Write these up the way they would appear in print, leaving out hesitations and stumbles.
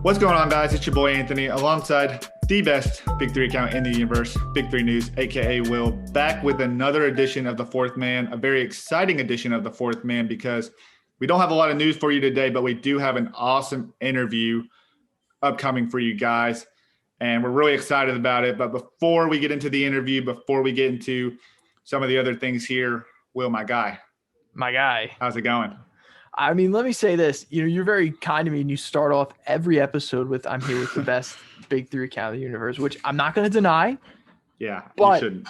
What's going on, guys? It's your boy Anthony alongside the best Big Three account in the universe, Big Three News, aka Will, back with another edition of The Fourth Man, a very exciting edition of The Fourth Man because we don't have a lot of news for you today, but we do have an awesome interview upcoming for you guys, and we're really excited about it. But before we get into the interview, before we get into some of the other things here, Will, my guy, how's it going? I mean, let me say this. You're very kind to me, and you start off every episode with "I'm here with the best Big Three account of the universe," which I'm not going to deny. Yeah, but you shouldn't.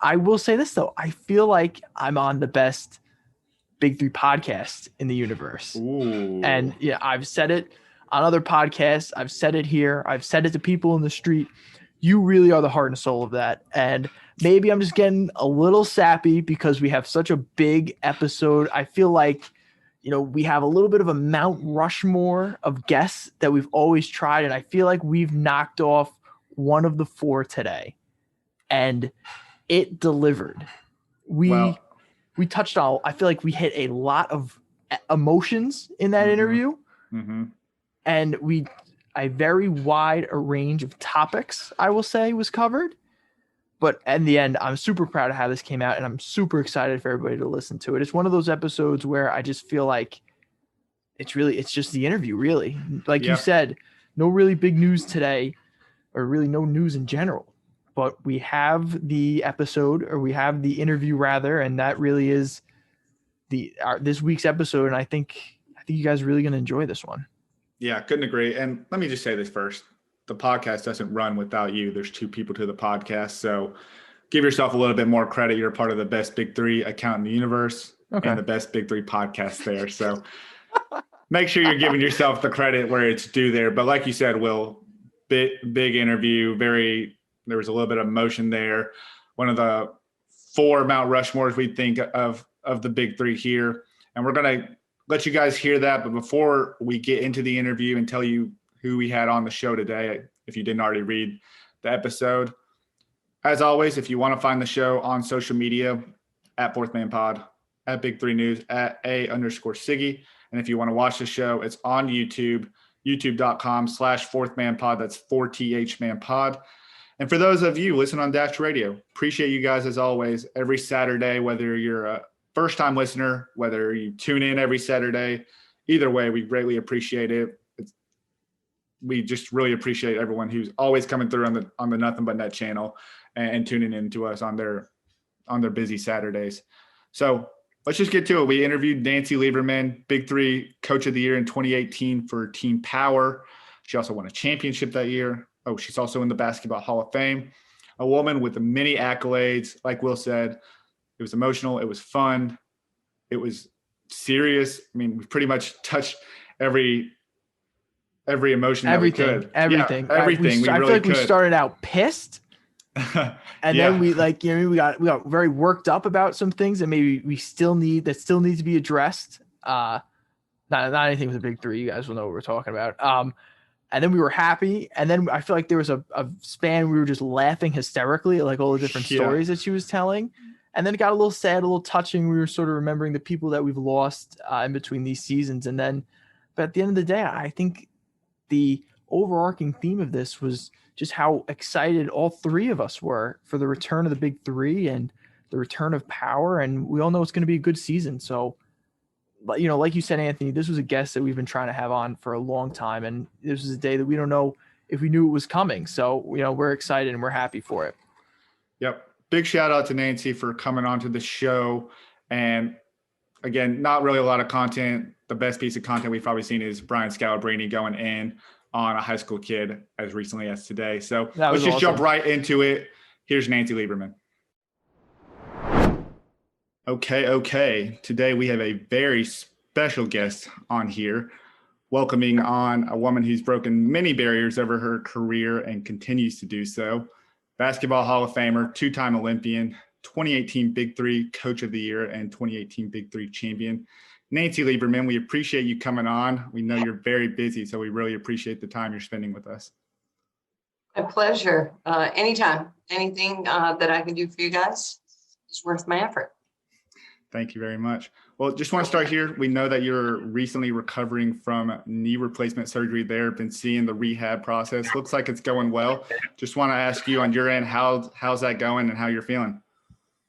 I will say this though: I feel like I'm on the best Big Three podcast in the universe. Ooh. And yeah, I've said it on other podcasts. I've said it here. I've said it to people in the street. You really are the heart and soul of that. And maybe I'm just getting a little sappy because we have such a big episode. I feel like we have a little bit of a Mount Rushmore of guests that we've always tried. And I feel like we've knocked off one of the four today. And it delivered. We touched on, I feel like we hit a lot of emotions in that interview. Mm-hmm. And a very wide range of topics, I will say, was covered. But in the end, I'm super proud of how this came out, and I'm super excited for everybody to listen to it. It's one of those episodes where I just feel like it's just the interview, really. Like you said, no really big news today, or really no news in general. But we have the episode, or we have the interview rather, and that really is this week's episode. And I think you guys are really going to enjoy this one. Yeah, couldn't agree. And let me just say this first. The podcast doesn't run without you. There's two people to the podcast. So give yourself a little bit more credit. You're part of the best Big Three account in the universe and the best Big Three podcast there. So make sure you're giving yourself the credit where it's due there. But like you said, Will, big interview. There was a little bit of emotion there. One of the four Mount Rushmores we think of the Big Three here. And we're going to let you guys hear that. But before we get into the interview and tell you who we had on the show today, if you didn't already read the episode, as always, if you want to find the show on social media, at Fourth Man Pod, at Big Three News, at @A_Siggy. And if you want to watch the show, it's on YouTube, youtube.com/Fourth Man Pod. That's 4TH Man Pod. And for those of you listening on Dash Radio, appreciate you guys as always every Saturday, whether you're a first-time listener, whether you tune in every Saturday. Either way, we greatly appreciate it. We just really appreciate everyone who's always coming through on the Nothing But Net channel and tuning in to us on their busy Saturdays. So let's just get to it. We interviewed Nancy Lieberman, Big Three Coach of the Year in 2018 for Team Power. She also won a championship that year. Oh, she's also in the Basketball Hall of Fame. A woman with many accolades. Like Will said, it was emotional. It was fun. It was serious. I mean, we pretty much touched every emotion that we could. Everything. Yeah, everything. I feel like we started out pissed. And then we got very worked up about some things that maybe we still need to be addressed. Not anything with the Big Three. You guys will know what we're talking about. And then we were happy. And then I feel like there was a span we were just laughing hysterically at like all the different stories that she was telling. And then it got a little sad, a little touching. We were sort of remembering the people that we've lost in between these seasons. But at the end of the day, I think the overarching theme of this was just how excited all three of us were for the return of the Big Three and the return of Power. And we all know it's going to be a good season. So, like you said, Anthony, this was a guest that we've been trying to have on for a long time. And this was a day that we don't know if we knew it was coming. So, we're excited and we're happy for it. Yep. Big shout out to Nancy for coming onto the show. And again, not really a lot of content. The best piece of content we've probably seen is Brian Scalabrine going in on a high school kid as recently as today. So let's just jump right into it. Here's Nancy Lieberman. Okay. Today we have a very special guest on here, welcoming on a woman who's broken many barriers over her career and continues to do so. Basketball Hall of Famer, two-time Olympian, 2018 Big Three Coach of the Year, and 2018 Big Three Champion. Nancy Lieberman, we appreciate you coming on. We know you're very busy, so we really appreciate the time you're spending with us. My pleasure. Anytime. Anything that I can do for you guys is worth my effort. Thank you very much. Well, just want to start here. We know that you're recently recovering from knee replacement surgery there. Been seeing the rehab process. Looks like it's going well. Just want to ask you on your end, how's that going and how you're feeling?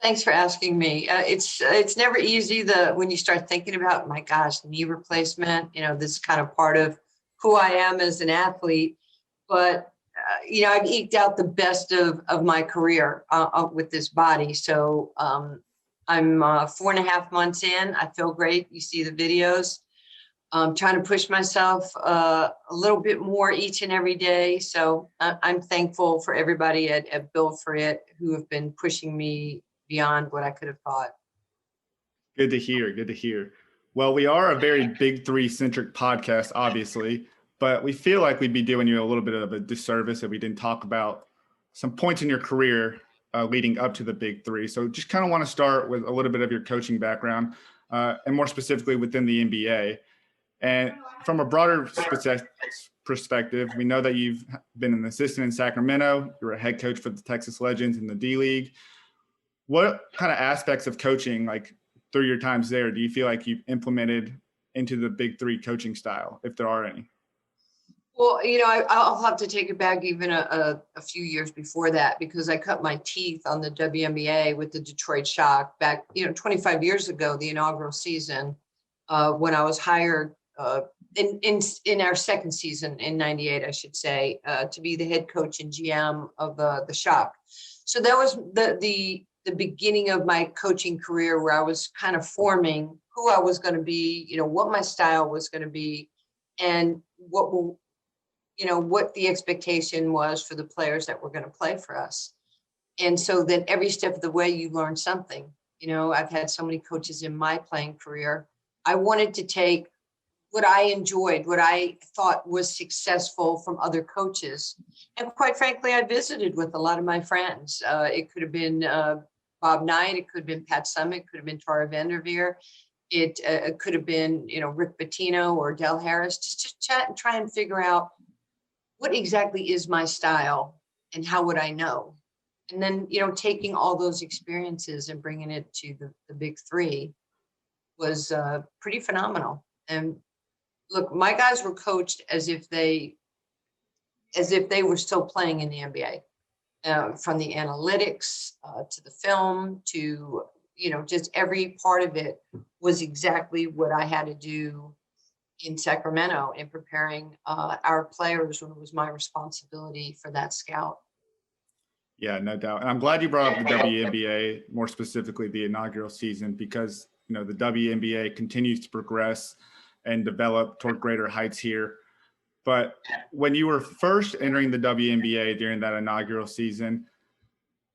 Thanks for asking me. It's never easy when you start thinking about, my gosh, knee replacement, this is kind of part of who I am as an athlete. But, I've eked out the best of my career with this body. So I'm 4.5 months in. I feel great. You see the videos. I'm trying to push myself a little bit more each and every day. So I'm thankful for everybody at Built for It who have been pushing me beyond what I could have thought. Good to hear. Good to hear. Well, we are a very Big Three centric podcast, obviously, but we feel like we'd be doing you a little bit of a disservice if we didn't talk about some points in your career leading up to the Big Three. So just kind of want to start with a little bit of your coaching background and more specifically within the NBA. And from a broader perspective, we know that you've been an assistant in Sacramento. You're a head coach for the Texas Legends in the D-League. What kind of aspects of coaching, like through your times there, do you feel like you've implemented into the Big Three coaching style, if there are any? Well, I'll have to take it back even a few years before that, because I cut my teeth on the WNBA with the Detroit Shock back, 25 years ago, the inaugural season, when I was hired in our second season in '98, I should say, to be the head coach and GM of the Shock. So that was the beginning of my coaching career, where I was kind of forming who I was going to be, what my style was going to be, and what the expectation was for the players that were going to play for us. And so then every step of the way you learn something. I've had so many coaches in my playing career. I wanted to take what I enjoyed, what I thought was successful from other coaches. And quite frankly, I visited with a lot of my friends. It could have been Bob Knight, it could have been Pat Summitt, it could have been Tara Vanderveer. It could have been, Rick Pitino or Del Harris, just to chat and try and figure out what exactly is my style and how would I know? And then, taking all those experiences and bringing it to the Big Three was pretty phenomenal. And look, my guys were coached as if they were still playing in the NBA. From the analytics to the film to, just every part of it was exactly what I had to do in Sacramento in preparing our players when it was my responsibility for that scout. Yeah, no doubt. And I'm glad you brought up the WNBA, more specifically the inaugural season, because, the WNBA continues to progress and develop toward greater heights here. But when you were first entering the WNBA during that inaugural season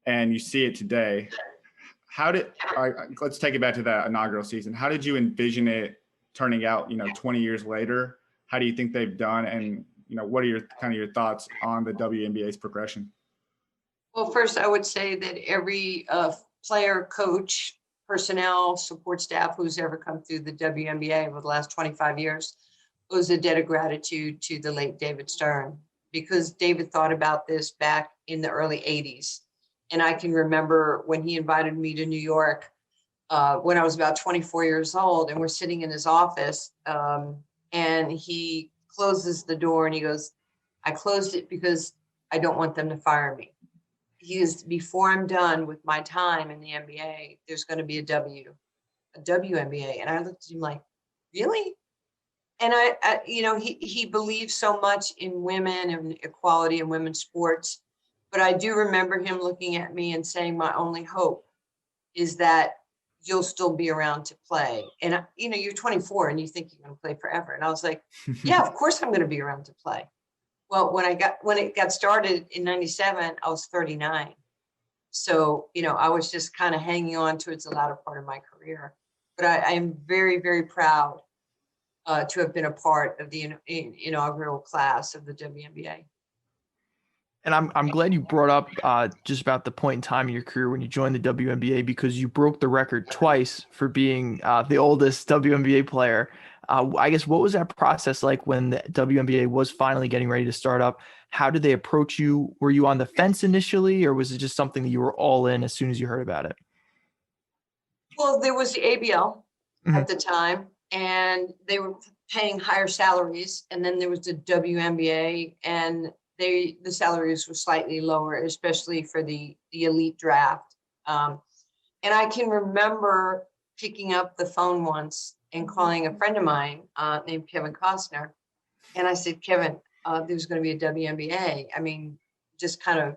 and you see it today, let's take it back to that inaugural season. How did you envision it turning out, 20 years later? How do you think they've done? And, what are your thoughts on the WNBA's progression? Well, first, I would say that every player, coach, personnel, support staff who's ever come through the WNBA over the last 25 years owes a debt of gratitude to the late David Stern, because David thought about this back in the early 80s. And I can remember when he invited me to New York when I was about 24 years old, and we're sitting in his office and he closes the door and he goes, "I closed it because I don't want them to fire me." He is, before I'm done with my time in the NBA, there's going to be a WNBA. And I looked at him like, really? And he believes so much in women and equality in women's sports. But I do remember him looking at me and saying, "My only hope is that you'll still be around to play." And, you're 24 and you think you're going to play forever. And I was like, yeah, of course I'm going to be around to play. Well, when it got started in '97, I was 39. So, I was just kind of hanging on towards the latter part of my career. But I am very, very proud to have been a part of the inaugural class of the WNBA. And I'm glad you brought up just about the point in time in your career when you joined the WNBA, because you broke the record twice for being the oldest WNBA player. I guess, what was that process like when the WNBA was finally getting ready to start up? How did they approach you? Were you on the fence initially, or was it just something that you were all in as soon as you heard about it? Well, there was the ABL Mhm. at the time, and they were paying higher salaries. And then there was the WNBA, and the salaries were slightly lower, especially for the elite draft. And I can remember picking up the phone once and calling a friend of mine named Kevin Costner. And I said, Kevin, there's going to be a WNBA. I mean, just kind of,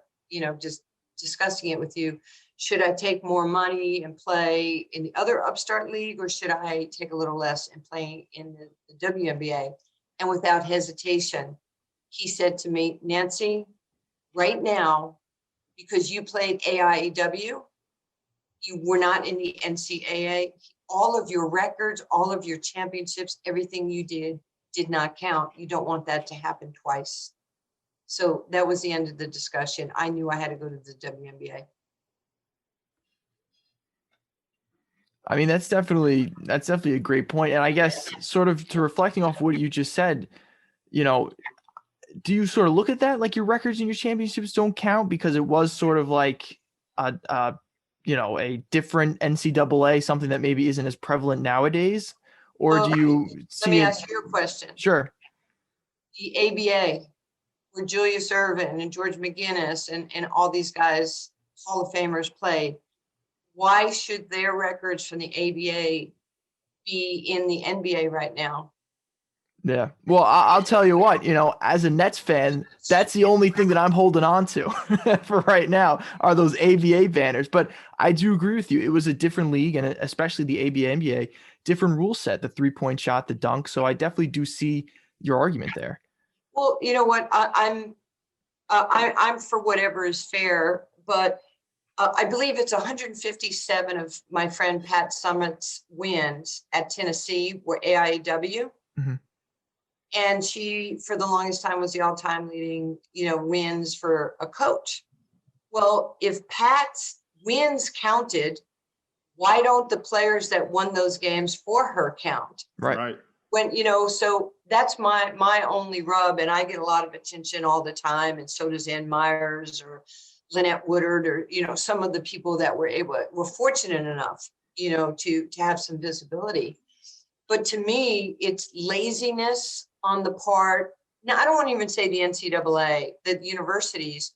just discussing it with you. Should I take more money and play in the other upstart league, or should I take a little less and play in the WNBA? And without hesitation, he said to me, Nancy, right now, because you played AIAW, you were not in the NCAA. All of your records, all of your championships, everything you did not count. You don't want that to happen twice. So that was the end of the discussion. I knew I had to go to the WNBA. I mean, that's definitely a great point. And I guess sort of to reflecting off what you just said, do you sort of look at that like your records and your championships don't count because it was sort of like a different NCAA, something that maybe isn't as prevalent nowadays? Or do you see Let me ask you a question. Sure. The ABA, where Julius Erving and George McGinnis and all these guys, Hall of Famers, played, why should their records from the ABA be in the NBA right now? Yeah. Well, I'll tell you what, as a Nets fan, that's the only thing that I'm holding on to for right now are those ABA banners. But I do agree with you. It was a different league, and especially the ABA, NBA, different rule set, the 3-point shot, the dunk. So I definitely do see your argument there. Well, you know what? I'm for whatever is fair, but I believe it's 157 of my friend Pat Summitt's wins at Tennessee were AIAW. Mm-hmm. And she, for the longest time, was the all-time leading, wins for a coach. Well, if Pat's wins counted, why don't the players that won those games for her count? Right. When, so that's my only rub, and I get a lot of attention all the time, and so does Ann Myers or Lynette Woodard, or, some of the people that were fortunate enough, to have some visibility. But to me, it's laziness on the part. Now, I don't want to even say the NCAA, the universities.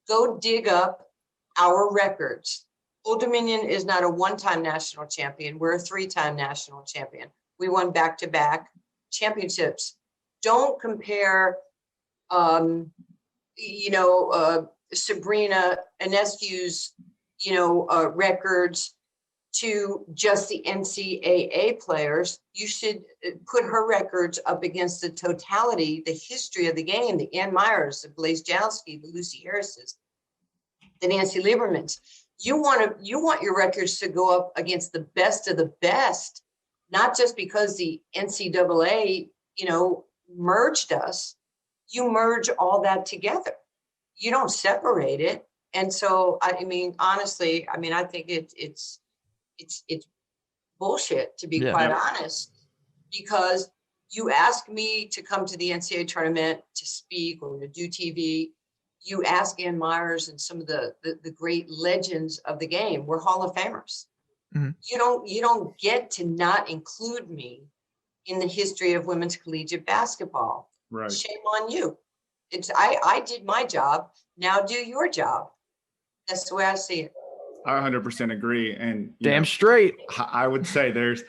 Go dig up our records. Old Dominion is not a one-time national champion. We're a 3-time national champion. We won back-to-back championships. Don't compare, Sabrina Ionescu's, records to just the NCAA players. You should put her records up against the totality, the history of the game, the Ann Myers, the Blaise Jalski, the Lucy Harrises, the Nancy Liebermans. You want your records to go up against the best of the best, not just because the NCAA, merged us. You merge all that together. You don't separate it. And so, I mean, honestly, I think it's bullshit, to be quite honest, because you ask me to come to the NCAA tournament to speak or to do TV. You ask Ann Myers and some of the great legends of the game. We're Hall of Famers. Mm-hmm. You don't get to not include me in the history of women's collegiate basketball. Right. Shame on you. I did my job. Now do your job. That's the way I see it. I 100% agree. And damn straight. I would say there's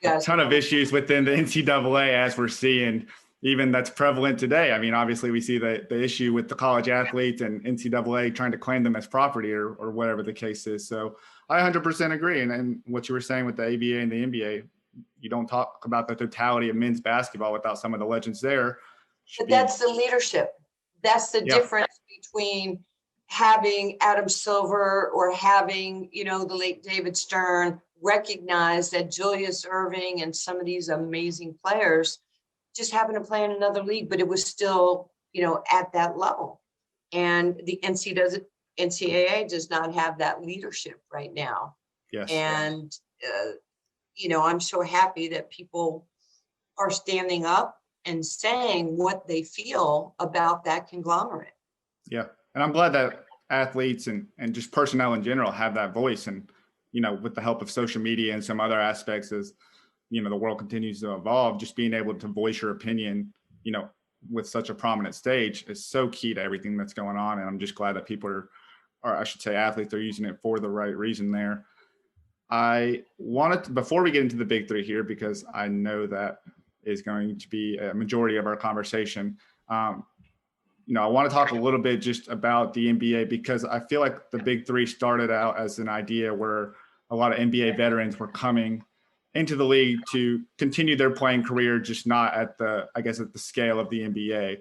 a ton of issues within the NCAA, as we're seeing, even that's prevalent today. I mean, obviously we see the issue with the college athletes and NCAA trying to claim them as property or whatever the case is. So I 100% agree. And what you were saying with the ABA and the NBA, you don't talk about the totality of men's basketball without some of the legends there. But that's the leadership. That's the difference between having Adam Silver or having, the late David Stern recognize that Julius Erving and some of these amazing players just happened to play in another league, but it was still, at that level. And the NCAA does not have that leadership right now. Yes. And, I'm so happy that people are standing up and saying what they feel about that conglomerate. Yeah. And I'm glad that athletes and just personnel in general have that voice. And with the help of social media and some other aspects as, the world continues to evolve, just being able to voice your opinion, with such a prominent stage is so key to everything that's going on. And I'm just glad that people or I should say athletes, are using it for the right reason there. I wanted to, before we get into the big three here, because I know that is going to be a majority of our conversation. I want to talk a little bit just about the NBA, because I feel like the big three started out as an idea where a lot of NBA veterans were coming into the league to continue their playing career, just not at the scale of the NBA.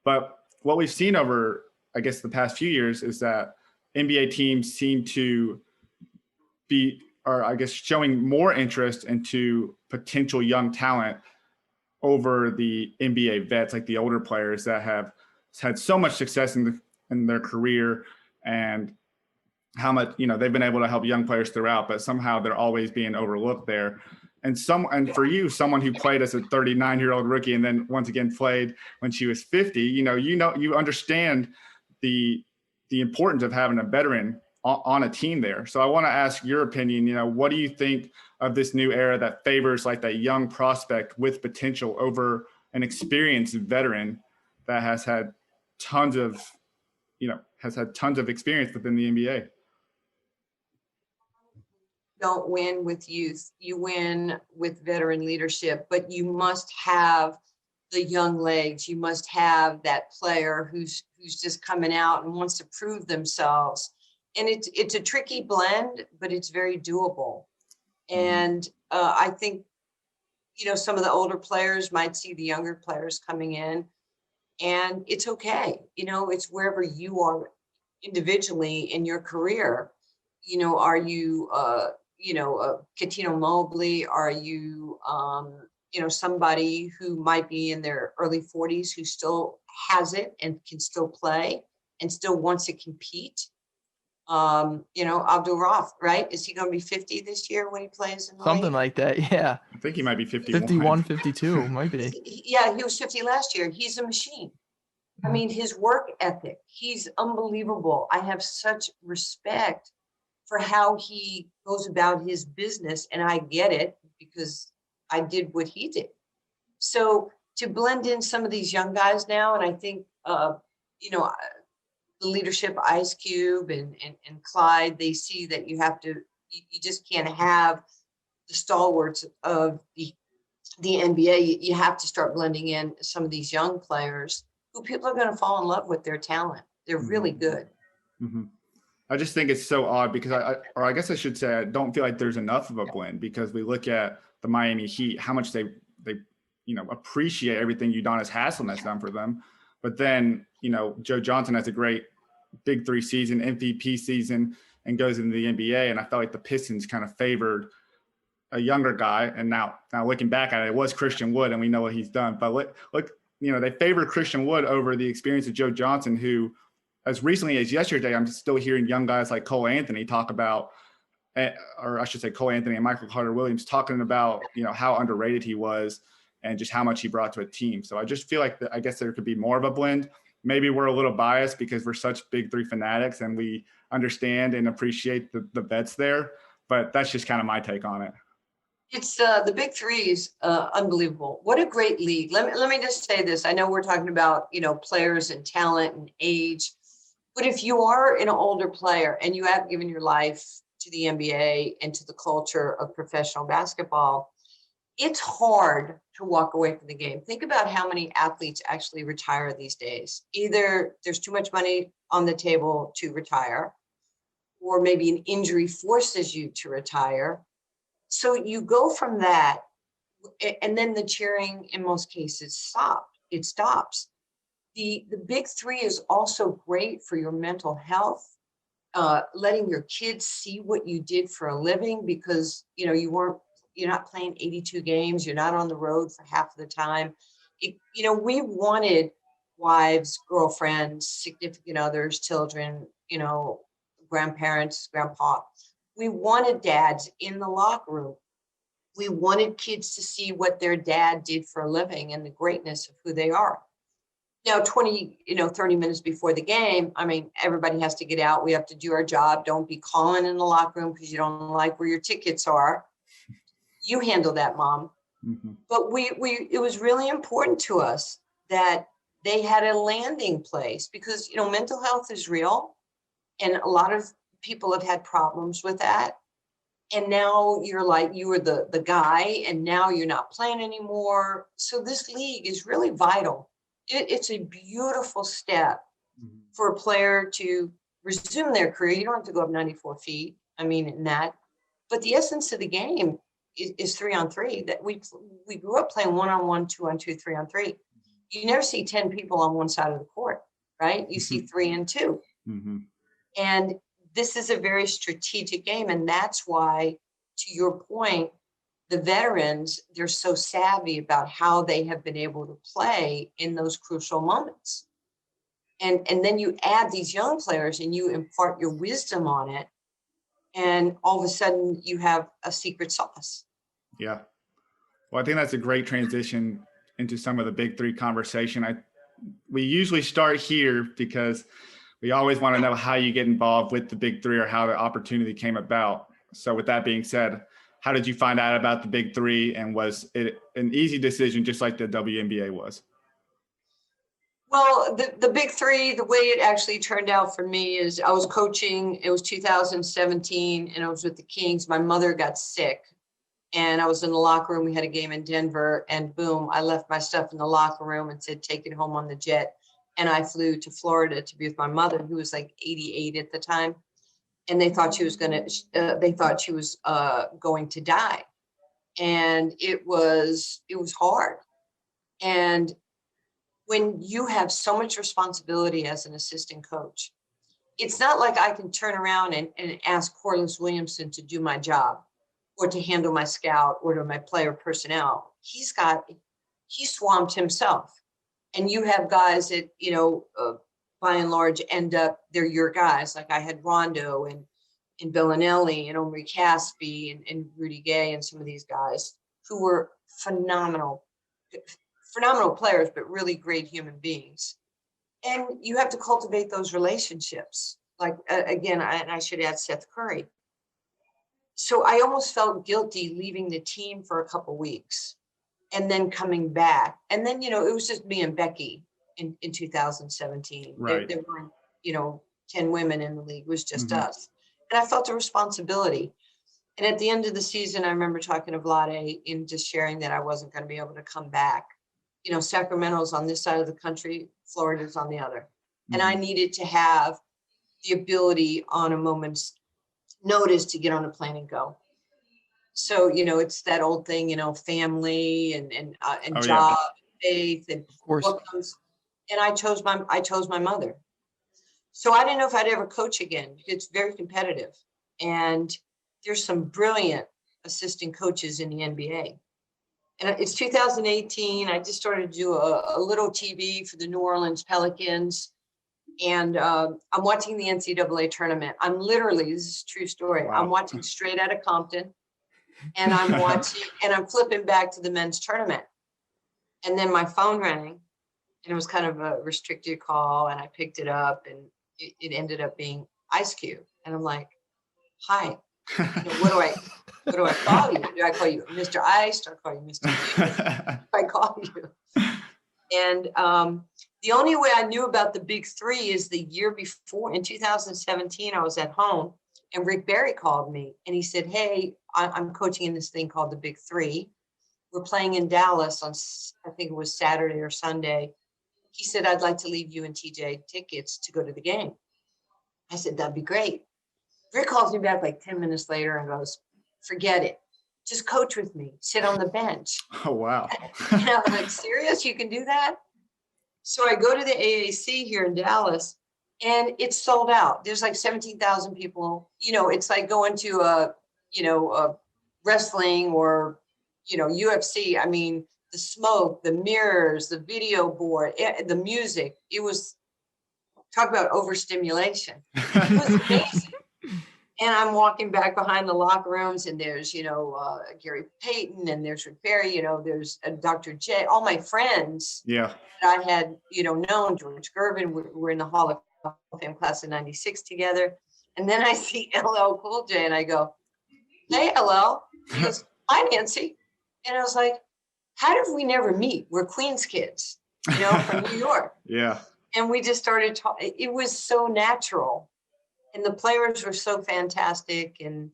But what we've seen over, the past few years is that NBA teams seem to be, showing more interest into potential young talent over the NBA vets, like the older players that have had so much success in their career, and how much, they've been able to help young players throughout, but somehow they're always being overlooked there. And for you, someone who played as a 39-year-old rookie and then once again played when she was 50, you understand the importance of having a veteran on a team there. So I want to ask your opinion, what do you think of this new era that favors like that young prospect with potential over an experienced veteran that has had tons of experience within the NBA? Don't win with youth. You win with veteran leadership, but you must have the young legs. You must have that player who's just coming out and wants to prove themselves. And it's a tricky blend, but it's very doable. And I think, some of the older players might see the younger players coming in, and it's okay. It's wherever you are individually in your career. Are you, Katino Mobley? Are you, somebody who might be in their early 40s who still has it and can still play and still wants to compete? Abdul Rauf, right? Is he going to be 50 this year when he plays in the Something league? like that, yeah. I think he might be 51. 51, 52, might be. Yeah, he was 50 last year. He's a machine. I mean, his work ethic, he's unbelievable. I have such respect for how he goes about his business, and I get it because I did what he did. So to blend in some of these young guys now, and I think, the leadership, Ice Cube and Clyde, they see that you just can't have the stalwarts of the NBA. You have to start blending in some of these young players who people are going to fall in love with their talent. They're really good. Mm-hmm. I just think it's so odd because I guess I should say, I don't feel like there's enough of a blend, because we look at the Miami Heat, how much they appreciate everything Udonis Haslem has done for them. But then, Joe Johnson has a great big three season, MVP season, and goes into the NBA. And I felt like the Pistons kind of favored a younger guy. And now looking back at it, it was Christian Wood, and we know what he's done. But look, they favored Christian Wood over the experience of Joe Johnson, who, as recently as yesterday, I'm still hearing young guys like Cole Anthony talk about, or I should say Cole Anthony and Michael Carter-Williams talking about, how underrated he was and just how much he brought to a team. So I just feel like I guess there could be more of a blend. Maybe we're a little biased because we're such big three fanatics and we understand and appreciate the vets there, but that's just kind of my take on it. It's the big three is unbelievable. What a great league. Let me just say this. I know we're talking about, players and talent and age, but if you are an older player and you have given your life to the NBA and to the culture of professional basketball, it's hard to walk away from the game. Think about how many athletes actually retire these days. Either there's too much money on the table to retire, or maybe an injury forces you to retire. So you go from that, and then the cheering in most cases stops. The big three is also great for your mental health, letting your kids see what you did for a living, because you're not playing 82 games, you're not on the road for half of the time. We wanted wives, girlfriends, significant others, children, grandparents, grandpa. We wanted dads in the locker room. We wanted kids to see what their dad did for a living and the greatness of who they are. Now, 30 minutes before the game, I mean, everybody has to get out. We have to do our job. Don't be calling in the locker room because you don't like where your tickets are. You handle that, Mom. Mm-hmm. But it was really important to us that they had a landing place because, mental health is real. And a lot of people have had problems with that. And now you were the guy, and now you're not playing anymore. So this league is really vital. It's a beautiful step for a player to resume their career. You don't have to go up 94 feet. I mean, in that. But the essence of the game is 3-on-3. That we grew up playing 1-on-1, 2-on-2, 3-on-3. You never see 10 people on one side of the court, right? You see 3 and 2. Mm-hmm. And this is a very strategic game. And that's why, to your point, the veterans, they're so savvy about how they have been able to play in those crucial moments. And then you add these young players and you impart your wisdom on it. And all of a sudden you have a secret sauce. Yeah. Well, I think that's a great transition into some of the big three conversation. We usually start here because we always want to know how you get involved with the big three or how the opportunity came about. So with that being said, how did you find out about the big three, and was it an easy decision just like the WNBA was? Well, the big three, the way it actually turned out for me is I was coaching. It was 2017 and I was with the Kings. My mother got sick and I was in the locker room. We had a game in Denver and boom, I left my stuff in the locker room and said, take it home on the jet. And I flew to Florida to be with my mother, who was like 88 at the time. And they thought she was going to die. And it was hard. And when you have so much responsibility as an assistant coach, it's not like I can turn around and ask Corliss Williamson to do my job or to handle my scout or to my player personnel. He swamped himself. And you have guys that, by and large they're your guys. Like I had Rondo and Bellinelli and Omri Caspi and Rudy Gay and some of these guys who were phenomenal players, but really great human beings. And you have to cultivate those relationships. Like, again, I should add Seth Curry. So I almost felt guilty leaving the team for a couple weeks and then coming back. And then, it was just me and Becky in 2017. Right. There weren't, 10 women in the league. It was just us. And I felt a responsibility. And at the end of the season, I remember talking to Vlade and just sharing that I wasn't going to be able to come back. Sacramento's on this side of the country, Florida's on the other. And I needed to have the ability on a moment's notice to get on a plane and go. So, it's that old thing, family and job, faith, and of course. What comes. And I chose my mother. So I didn't know if I'd ever coach again. It's very competitive. And there's some brilliant assistant coaches in the NBA. And it's 2018. I just started to do a little TV for the New Orleans Pelicans. And I'm watching the NCAA tournament. This is a true story. Wow. I'm watching straight out of Compton. And I'm flipping back to the men's tournament. And then my phone rang. And it was kind of a restricted call. And I picked it up. And it ended up being Ice Cube. And I'm like, hi. What do I call you? Do I call you Mr. Ice? Do I call you Mr. Cube? I call you. And the only way I knew about the big three is the year before. In 2017, I was at home and Rick Barry called me and he said, hey, I'm coaching in this thing called the big three. We're playing in Dallas on, I think it was Saturday or Sunday. He said, I'd like to leave you and TJ tickets to go to the game. I said, that'd be great. Rick calls me back like 10 minutes later and goes, forget it. Just coach with me. Sit on the bench. Oh, wow. And I was like, serious? You can do that? So I go to the AAC here in Dallas and it's sold out. There's like 17,000 people. It's like going to a wrestling or, UFC. I mean, the smoke, the mirrors, the video board, the music. It was, talk about overstimulation. It was amazing. And I'm walking back behind the locker rooms, and there's, Gary Payton, and there's Rick Barry, there's Dr. J, all my friends that I had, known. George Gervin, we're in the Hall of Fame class of 96 together. And then I see LL Cool J, and I go, "Hey, LL." He goes, "Hi, Nancy." And I was like, how did we never meet? We're Queens kids, from New York. Yeah. And we just started talking. It was so natural. And the players were so fantastic. And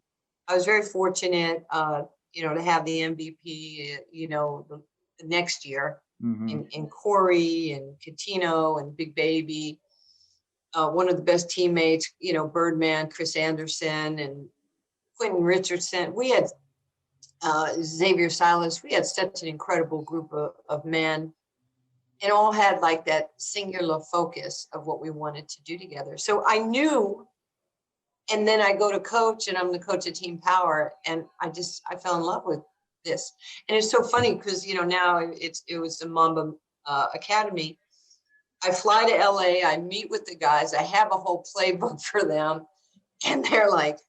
I was very fortunate, to have the MVP, the next year in Corey and Catino and Big Baby. One of the best teammates, Birdman, Chris Anderson, and Quentin Richardson. We had Xavier Silas. We had such an incredible group of men, and all had like that singular focus of what we wanted to do together. So I knew. And then I go to coach, and I'm the coach of Team Power, and I fell in love with this. And it's so funny because now it was the Mamba Academy. I fly to LA, I meet with the guys, I have a whole playbook for them, and they're like,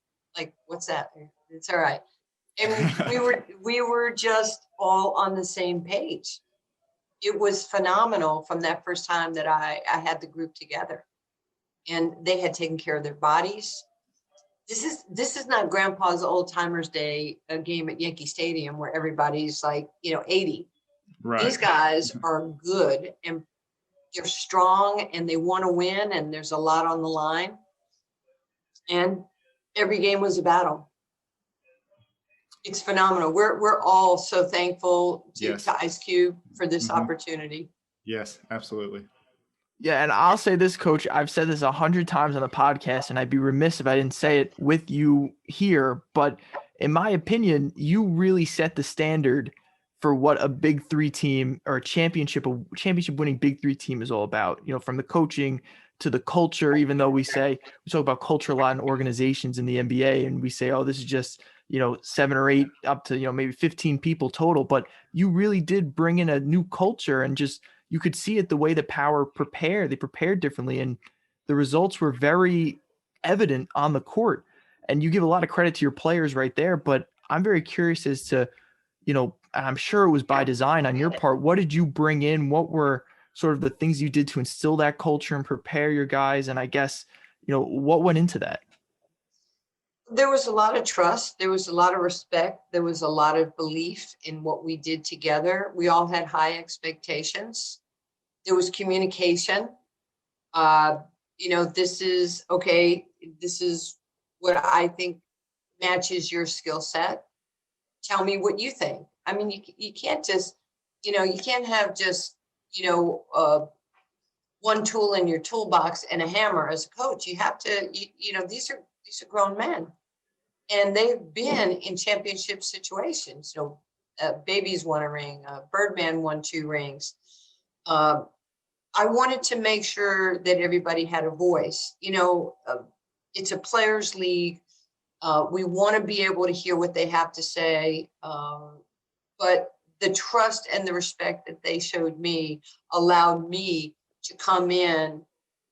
what's that? It's all right. And we were just all on the same page. It was phenomenal from that first time that I had the group together, and they had taken care of their bodies. This is not Grandpa's Old Timers Day, a game at Yankee Stadium where everybody's like, 80. Right. These guys are good, and they're strong, and they want to win, and there's a lot on the line. And every game was a battle. It's phenomenal. We're all so thankful to Ice Cube for this opportunity. Yes, absolutely. Yeah, and I'll say this, Coach. I've said this 100 times on the podcast, and I'd be remiss if I didn't say it with you here. But in my opinion, you really set the standard for what a Big Three team or a championship winning Big Three team is all about. From the coaching to the culture. Even though we talk about culture a lot in organizations in the NBA, and we say, oh, this is just 7 or 8 up to maybe 15 people total. But you really did bring in a new culture, and just you could see it the way that Power prepared. They prepared differently, and the results were very evident on the court. And you give a lot of credit to your players right there. But I'm very curious as to, and I'm sure it was by design on your part. What did you bring in? What were sort of the things you did to instill that culture and prepare your guys? And I guess, what went into that? There was a lot of trust. There was a lot of respect. There was a lot of belief in what we did together. We all had high expectations. There was communication. This is okay. This is what I think matches your skill set. Tell me what you think. I mean, you can't just, you can't have just, one tool in your toolbox and a hammer as a coach. You have to, these are grown men, and they've been in championship situations. Baby's won a ring, Birdman won 2 rings. I wanted to make sure that everybody had a voice. It's a players' league. We want to be able to hear what they have to say. But the trust and the respect that they showed me allowed me to come in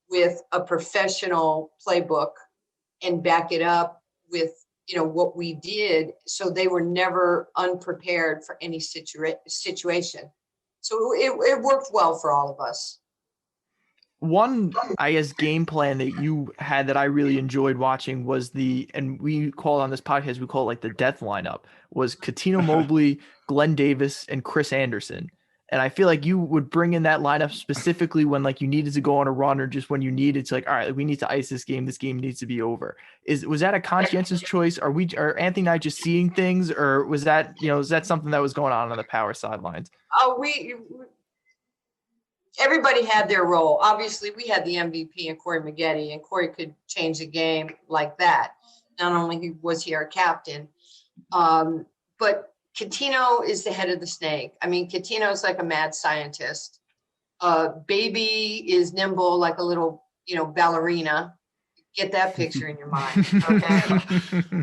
with a professional playbook and back it up with, what we did. So they were never unprepared for any situation. So it worked well for all of us. One, I guess, game plan that you had that I really enjoyed watching was and we call it on this podcast, we call it like the death lineup, was Cuttino Mobley, Glenn Davis, and Chris Anderson. And I feel like you would bring in that lineup specifically when like you needed to go on a run, or just when you needed to, like, all right, we need to ice this game. This game needs to be over. Was that a conscientious choice? Are Anthony and I just seeing things, or was that, is that something that was going on the Power sidelines? Everybody had their role. Obviously, we had the MVP and Corey Maggette, and Corey could change the game like that. Not only was he our captain, but Cuttino is the head of the snake. I mean, Cuttino is like a mad scientist. Baby is nimble like a little, ballerina. Get that picture in your mind, okay?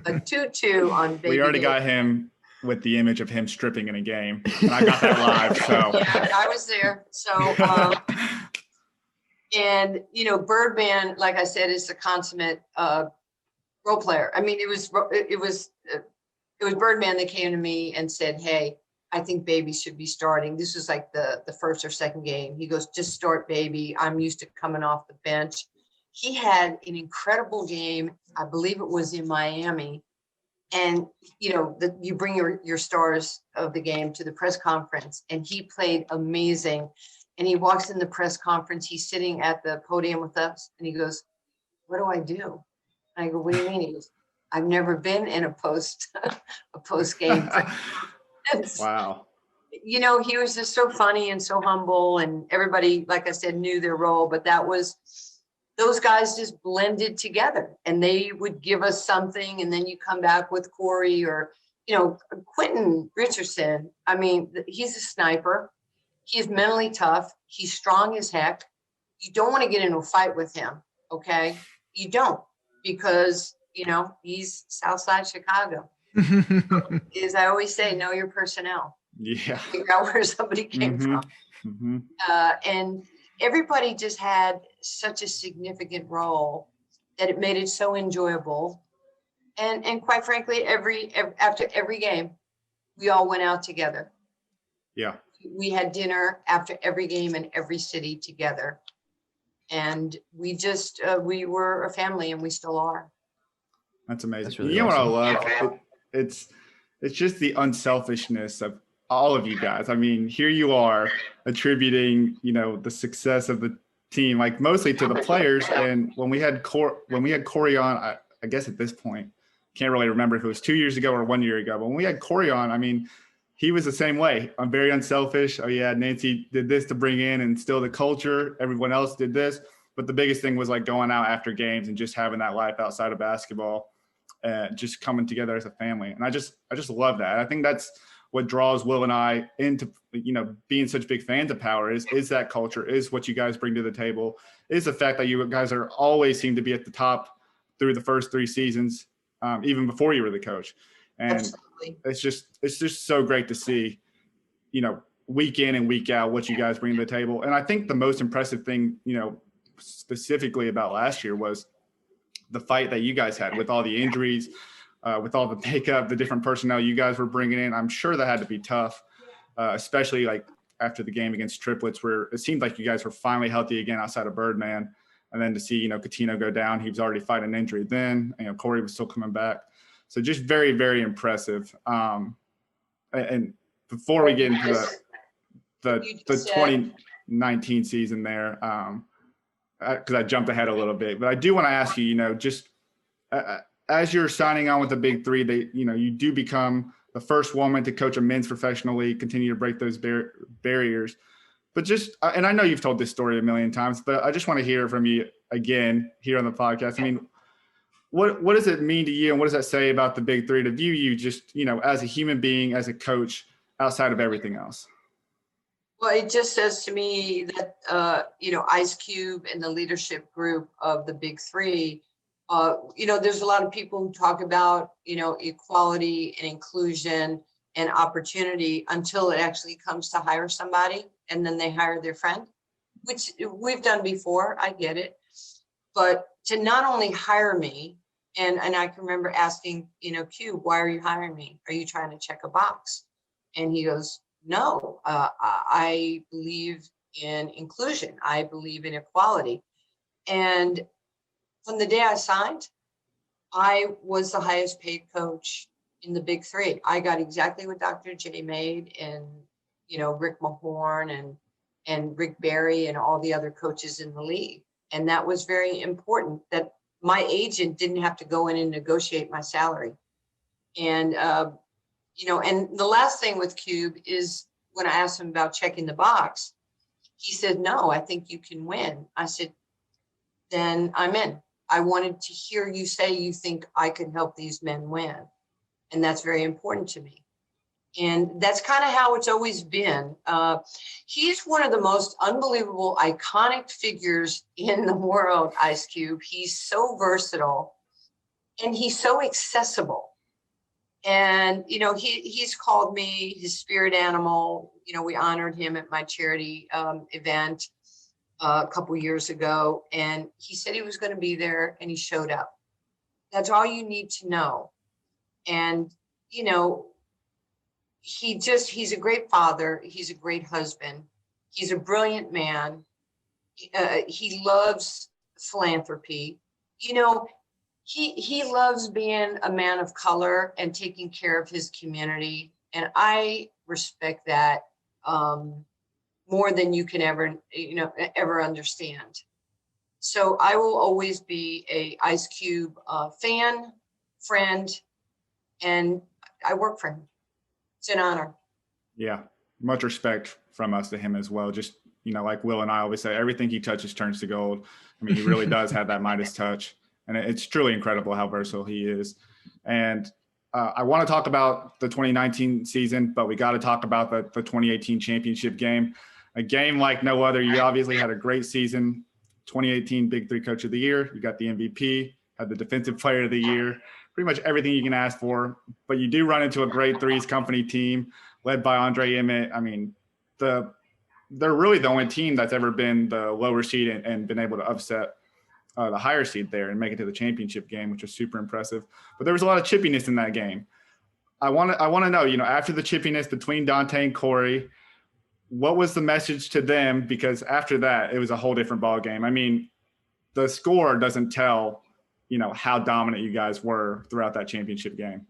A 2-2 on Baby. We already got him with the image of him stripping in a game. And I got that live, so. Yeah, I was there. So, and, Birdman, like I said, is the consummate Role player. I mean, it was Birdman that came to me and said, "Hey, I think Baby should be starting." This was like the first or second game. He goes, "Just start Baby. I'm used to coming off the bench." He had an incredible game. I believe it was in Miami. And, you bring your stars of the game to the press conference, and he played amazing. And he walks in the press conference. He's sitting at the podium with us, and he goes, "What do I do?" And I go, "What do you mean?" He goes, "I've never been in a post game." Wow. He was just so funny and so humble, and everybody, like I said, knew their role, but those guys just blended together, and they would give us something, and then you come back with Corey or, Quentin Richardson. I mean, he's a sniper. He's mentally tough. He's strong as heck. You don't want to get into a fight with him. Okay. You don't, because, he's Southside Chicago. As I always say, know your personnel. Yeah. Figure out where somebody came from. Mm-hmm. And everybody just had such a significant role that it made it so enjoyable. And quite frankly, after every game, we all went out together. Yeah. We had dinner after every game in every city together. And we we were a family, and we still are. That's amazing. That's really awesome. What I love? It's just the unselfishness of all of you guys. I mean, here you are attributing, the success of the team, like mostly to the players. And when we had Corey on, I guess at this point, can't really remember if it was 2 years ago or 1 year ago, but when we had Corey on, I mean, he was the same way. I'm very unselfish. Oh yeah, Nancy did this to bring in and instill the culture. Everyone else did this. But the biggest thing was like going out after games and just having that life outside of basketball, just coming together as a family. And I just love that. I think that's what draws Will and I into, being such big fans of Power is that culture, is what you guys bring to the table, is the fact that you guys are always seem to be at the top through the first 3 seasons, even before you were the coach. And Absolutely. it's just so great to see, week in and week out what you guys bring to the table. And I think the most impressive thing, specifically about last year was the fight that you guys had with all the injuries, with all the makeup, the different personnel you guys were bringing in. I'm sure that had to be tough, especially like after the game against Triplets, where it seemed like you guys were finally healthy again outside of Birdman. And then to see, Coutinho go down, he was already fighting an injury then, Corey was still coming back. So just very, very impressive. And before we get into the 2019 season there, because I jumped ahead a little bit, but I do want to ask you, just as you're signing on with the Big Three, you do become the first woman to coach a men's professional league, continue to break those barriers. But and I know you've told this story a million times, but I just want to hear from you again here on the podcast. I mean, what does it mean to you, and what does that say about the Big Three to view you just, as a human being, as a coach, outside of everything else? Well, it just says to me that, Ice Cube and the leadership group of the Big Three, there's a lot of people who talk about, equality and inclusion and opportunity until it actually comes to hire somebody, and then they hire their friend, which we've done before. I get it. But to not only hire me, and I can remember asking, Cube, why are you hiring me? Are you trying to check a box? And he goes, no, I believe in inclusion. I believe in equality. And from the day I signed, I was the highest paid coach in the Big Three. I got exactly what Dr. J made, and, Rick Mahorn and Rick Barry and all the other coaches in the league. And that was very important, that my agent didn't have to go in and negotiate my salary. And, and the last thing with Cube is when I asked him about checking the box, he said, no, I think you can win. I said, then I'm in. I wanted to hear you say you think I could help these men win. And that's very important to me. And that's kind of how it's always been. He's one of the most unbelievable, iconic figures in the world, Ice Cube. He's so versatile, and he's so accessible. And, he's called me his spirit animal. We honored him at my charity event a couple years ago, and he said he was going to be there, and he showed up. That's all you need to know. And, you know, he's a great father. He's a great husband. He's a brilliant man. He loves philanthropy. You know, he loves being a man of color and taking care of his community. And I respect that more than you can ever understand. So I will always be a Ice Cube fan, friend, and I work for him. It's an honor. Yeah, much respect from us to him as well. Just, you know, like Will and I always say, everything he touches turns to gold. I mean, he really does have that Midas touch, and it's truly incredible how versatile he is. And I want to talk about the 2019 season, but we got to talk about the 2018 championship game. A game like no other. You obviously had a great season. 2018 Big Three Coach of the Year. You got the MVP, had the Defensive Player of the Year, pretty much everything you can ask for. But you do run into a great Threes Company team led by Andre Emmett. I mean, they're really the only team that's ever been the lower seed and been able to upset the higher seed there and make it to the championship game, which was super impressive. But there was a lot of chippiness in that game. I want to know, you know, after the chippiness between Dante and Corey, what was the message to them? Because after that, it was a whole different ball game. I mean, the score doesn't tell, you know, how dominant you guys were throughout that championship game.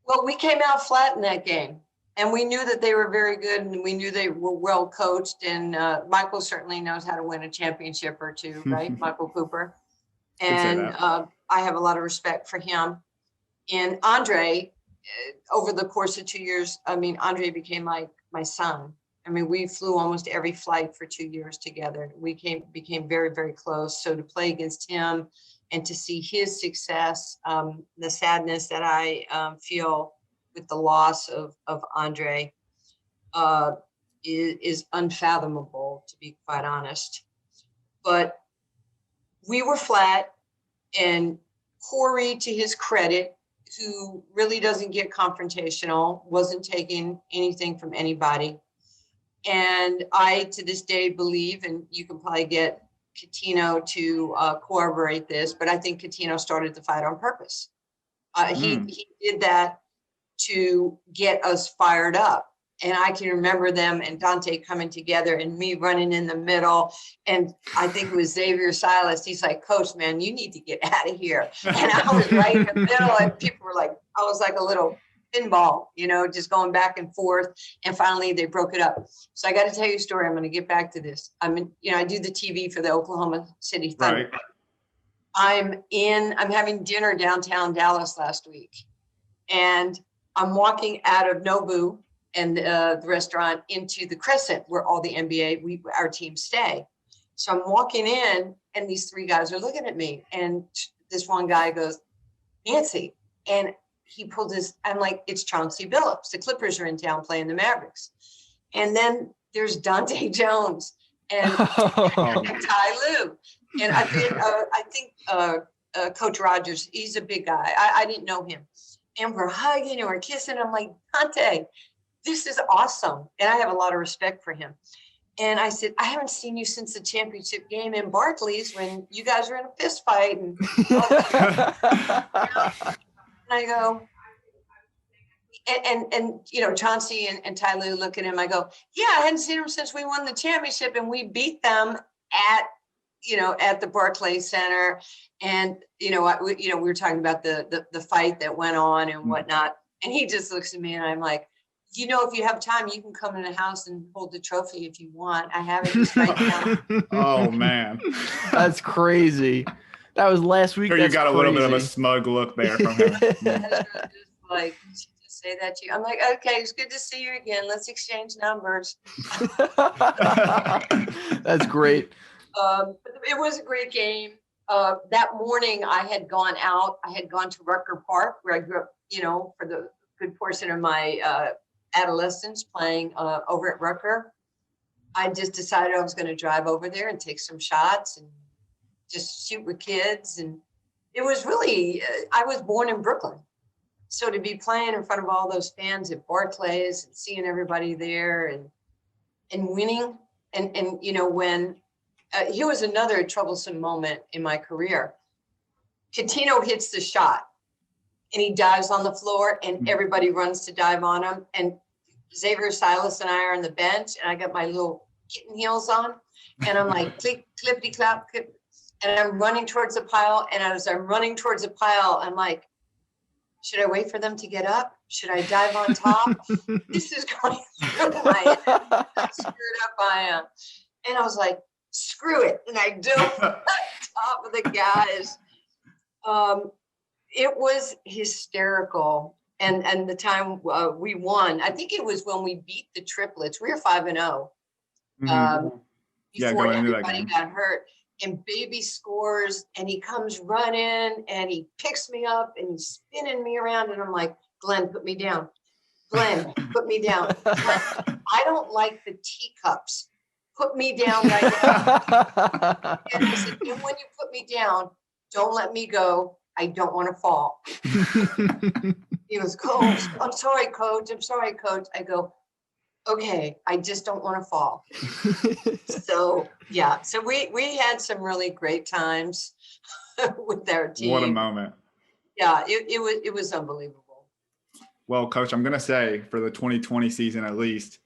Well, we came out flat in that game, and we knew that they were very good, and we knew they were well coached. And Michael certainly knows how to win a championship or two, right? Michael Cooper. And I have a lot of respect for him. And Andre, over the course of 2 years, I mean, Andre became like my son. I mean, we flew almost every flight for 2 years together. We became very, very close. So to play against him and to see his success, the sadness that I feel with the loss of Andre is unfathomable, to be quite honest. But we were flat, and Corey, to his credit, who really doesn't get confrontational, wasn't taking anything from anybody. And I, to this day, believe, and you can probably get Catino to corroborate this, but I think Catino started the fight on purpose. He did that to get us fired up. And I can remember them and Dante coming together and me running in the middle. And I think it was Xavier Silas. He's like, Coach, man, you need to get out of here. And I was right in the middle, and people were like, I was like a little pinball, you know, just going back and forth. And finally they broke it up. So I got to tell you a story. I'm going to get back to this. I do the TV for the Oklahoma City Thunder. Right. I'm having dinner downtown Dallas last week, and I'm walking out of Nobu and the restaurant into the Crescent where all the NBA, our teams stay. So I'm walking in, and these three guys are looking at me, and this one guy goes, Nancy, and he pulled I'm like, it's Chauncey Billups. The Clippers are in town playing the Mavericks. And then there's Dante Jones and Ty Lue. And I think Coach Rogers, he's a big guy. I didn't know him. And we're hugging and we're kissing. I'm like, Dante, this is awesome. And I have a lot of respect for him. And I said, I haven't seen you since the championship game in Barclays when you guys were in a fist fight. And I go, and you know, Chauncey and Ty Lue look at him. I go, yeah, I hadn't seen him since we won the championship, and we beat them at the Barclays Center. And we were talking about the fight that went on and whatnot. And he just looks at me, and I'm like, if you have time, you can come in the house and hold the trophy if you want. I have it just right now. Oh man, that's crazy. That was last week. Sure, you got a little bit of a smug look there from him. Like, just say that to you. I'm like, okay, it's good to see you again. Let's exchange numbers. That's great. But it was a great game. That morning, I had gone out. I had gone to Rucker Park, where I grew up, for the good portion of my adolescence, playing over at Rucker. I just decided I was going to drive over there and take some shots and just shoot with kids. And it was really, I was born in Brooklyn. So to be playing in front of all those fans at Barclays and seeing everybody there and winning. And when here was another troublesome moment in my career. Catino hits the shot and he dives on the floor and everybody runs to dive on him. And Xavier Silas and I are on the bench and I got my little kitten heels on and I'm like, click, clippity clap, clip. And I'm running towards the pile. And as I'm running towards the pile, I'm like, should I wait for them to get up? Should I dive on top? This is going through my head. How screwed up I am. And I was like, screw it. And I dove on top of the guys. It was hysterical. And the time we won, I think it was when we beat the triplets. We were 5-0 before everybody got hurt. And Baby scores and he comes running and he picks me up and he's spinning me around. And I'm like, Glenn, put me down. Glenn, put me down. Glenn, I don't like the teacups. Put me down right now. And I said, and when you put me down, don't let me go. I don't want to fall. He goes, Coach, I'm sorry, Coach. I'm sorry, Coach. I go, okay, I just don't want to fall. So yeah, so we had some really great times with our team. What a moment. Yeah, it was unbelievable. Well, Coach, I'm gonna say for the 2020 season at least,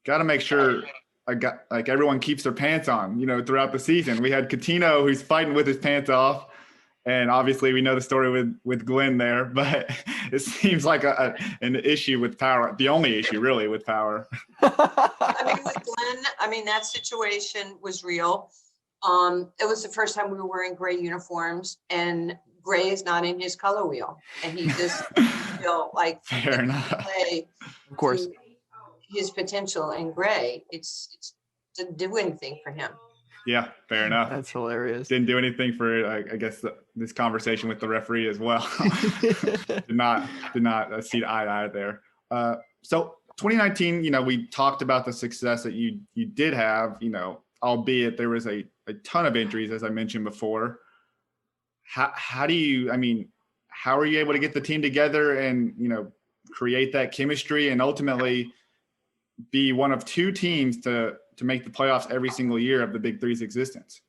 got to make sure everyone keeps their pants on. Throughout the season, we had Catino who's fighting with his pants off. And obviously we know the story with Glenn there, but it seems like an issue with Power, the only issue really with Power. With Glenn, that situation was real. It was the first time we were wearing gray uniforms and gray is not in his color wheel. And he just fair enough. Play of course, his potential in gray. It's didn't do anything for him. Yeah, fair enough. That's hilarious. Didn't do anything for, I guess, this conversation with the referee as well. did not see eye to eye there. So 2019, we talked about the success that you did have, albeit there was a ton of injuries, as I mentioned before. How are you able to get the team together and, create that chemistry and ultimately be one of two teams to make the playoffs every single year of the Big Three's existence?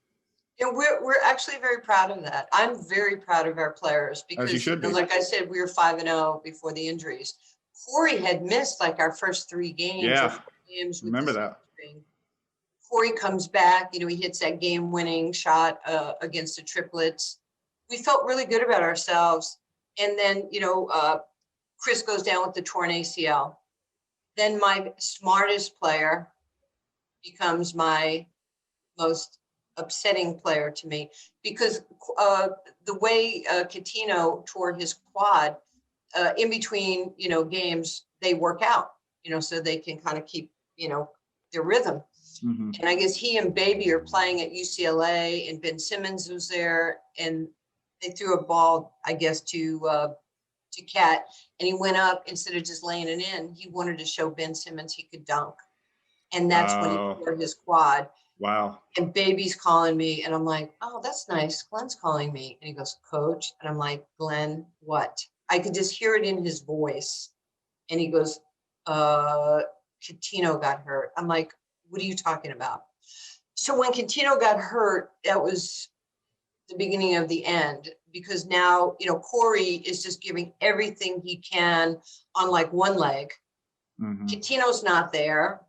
And we're actually very proud of that. I'm very proud of our players because, as you should be. Like I said, we were 5-0 before the injuries. Corey had missed our first 3 games. Yeah, games with remember that. Corey comes back. He hits that game-winning shot against the triplets. We felt really good about ourselves. And then, Chris goes down with the torn ACL. Then my smartest player becomes my most upsetting player to me because the way Catino tore his quad in between, games, they work out, so they can kind of keep, their rhythm. Mm-hmm. And I guess he and Baby are playing at UCLA and Ben Simmons was there and they threw a ball, I guess, to Cat and he went up instead of just laying it in. He wanted to show Ben Simmons he could dunk. And that's when he tore his quad. Wow. And Baby's calling me and I'm like, oh, that's nice. Glenn's calling me. And he goes, Coach. And I'm like, Glenn, what? I could just hear it in his voice. And he goes, Catino got hurt. I'm like, what are you talking about? So when Catino got hurt, that was the beginning of the end because now, Corey is just giving everything he can on one leg. Mm-hmm. Catino's not there.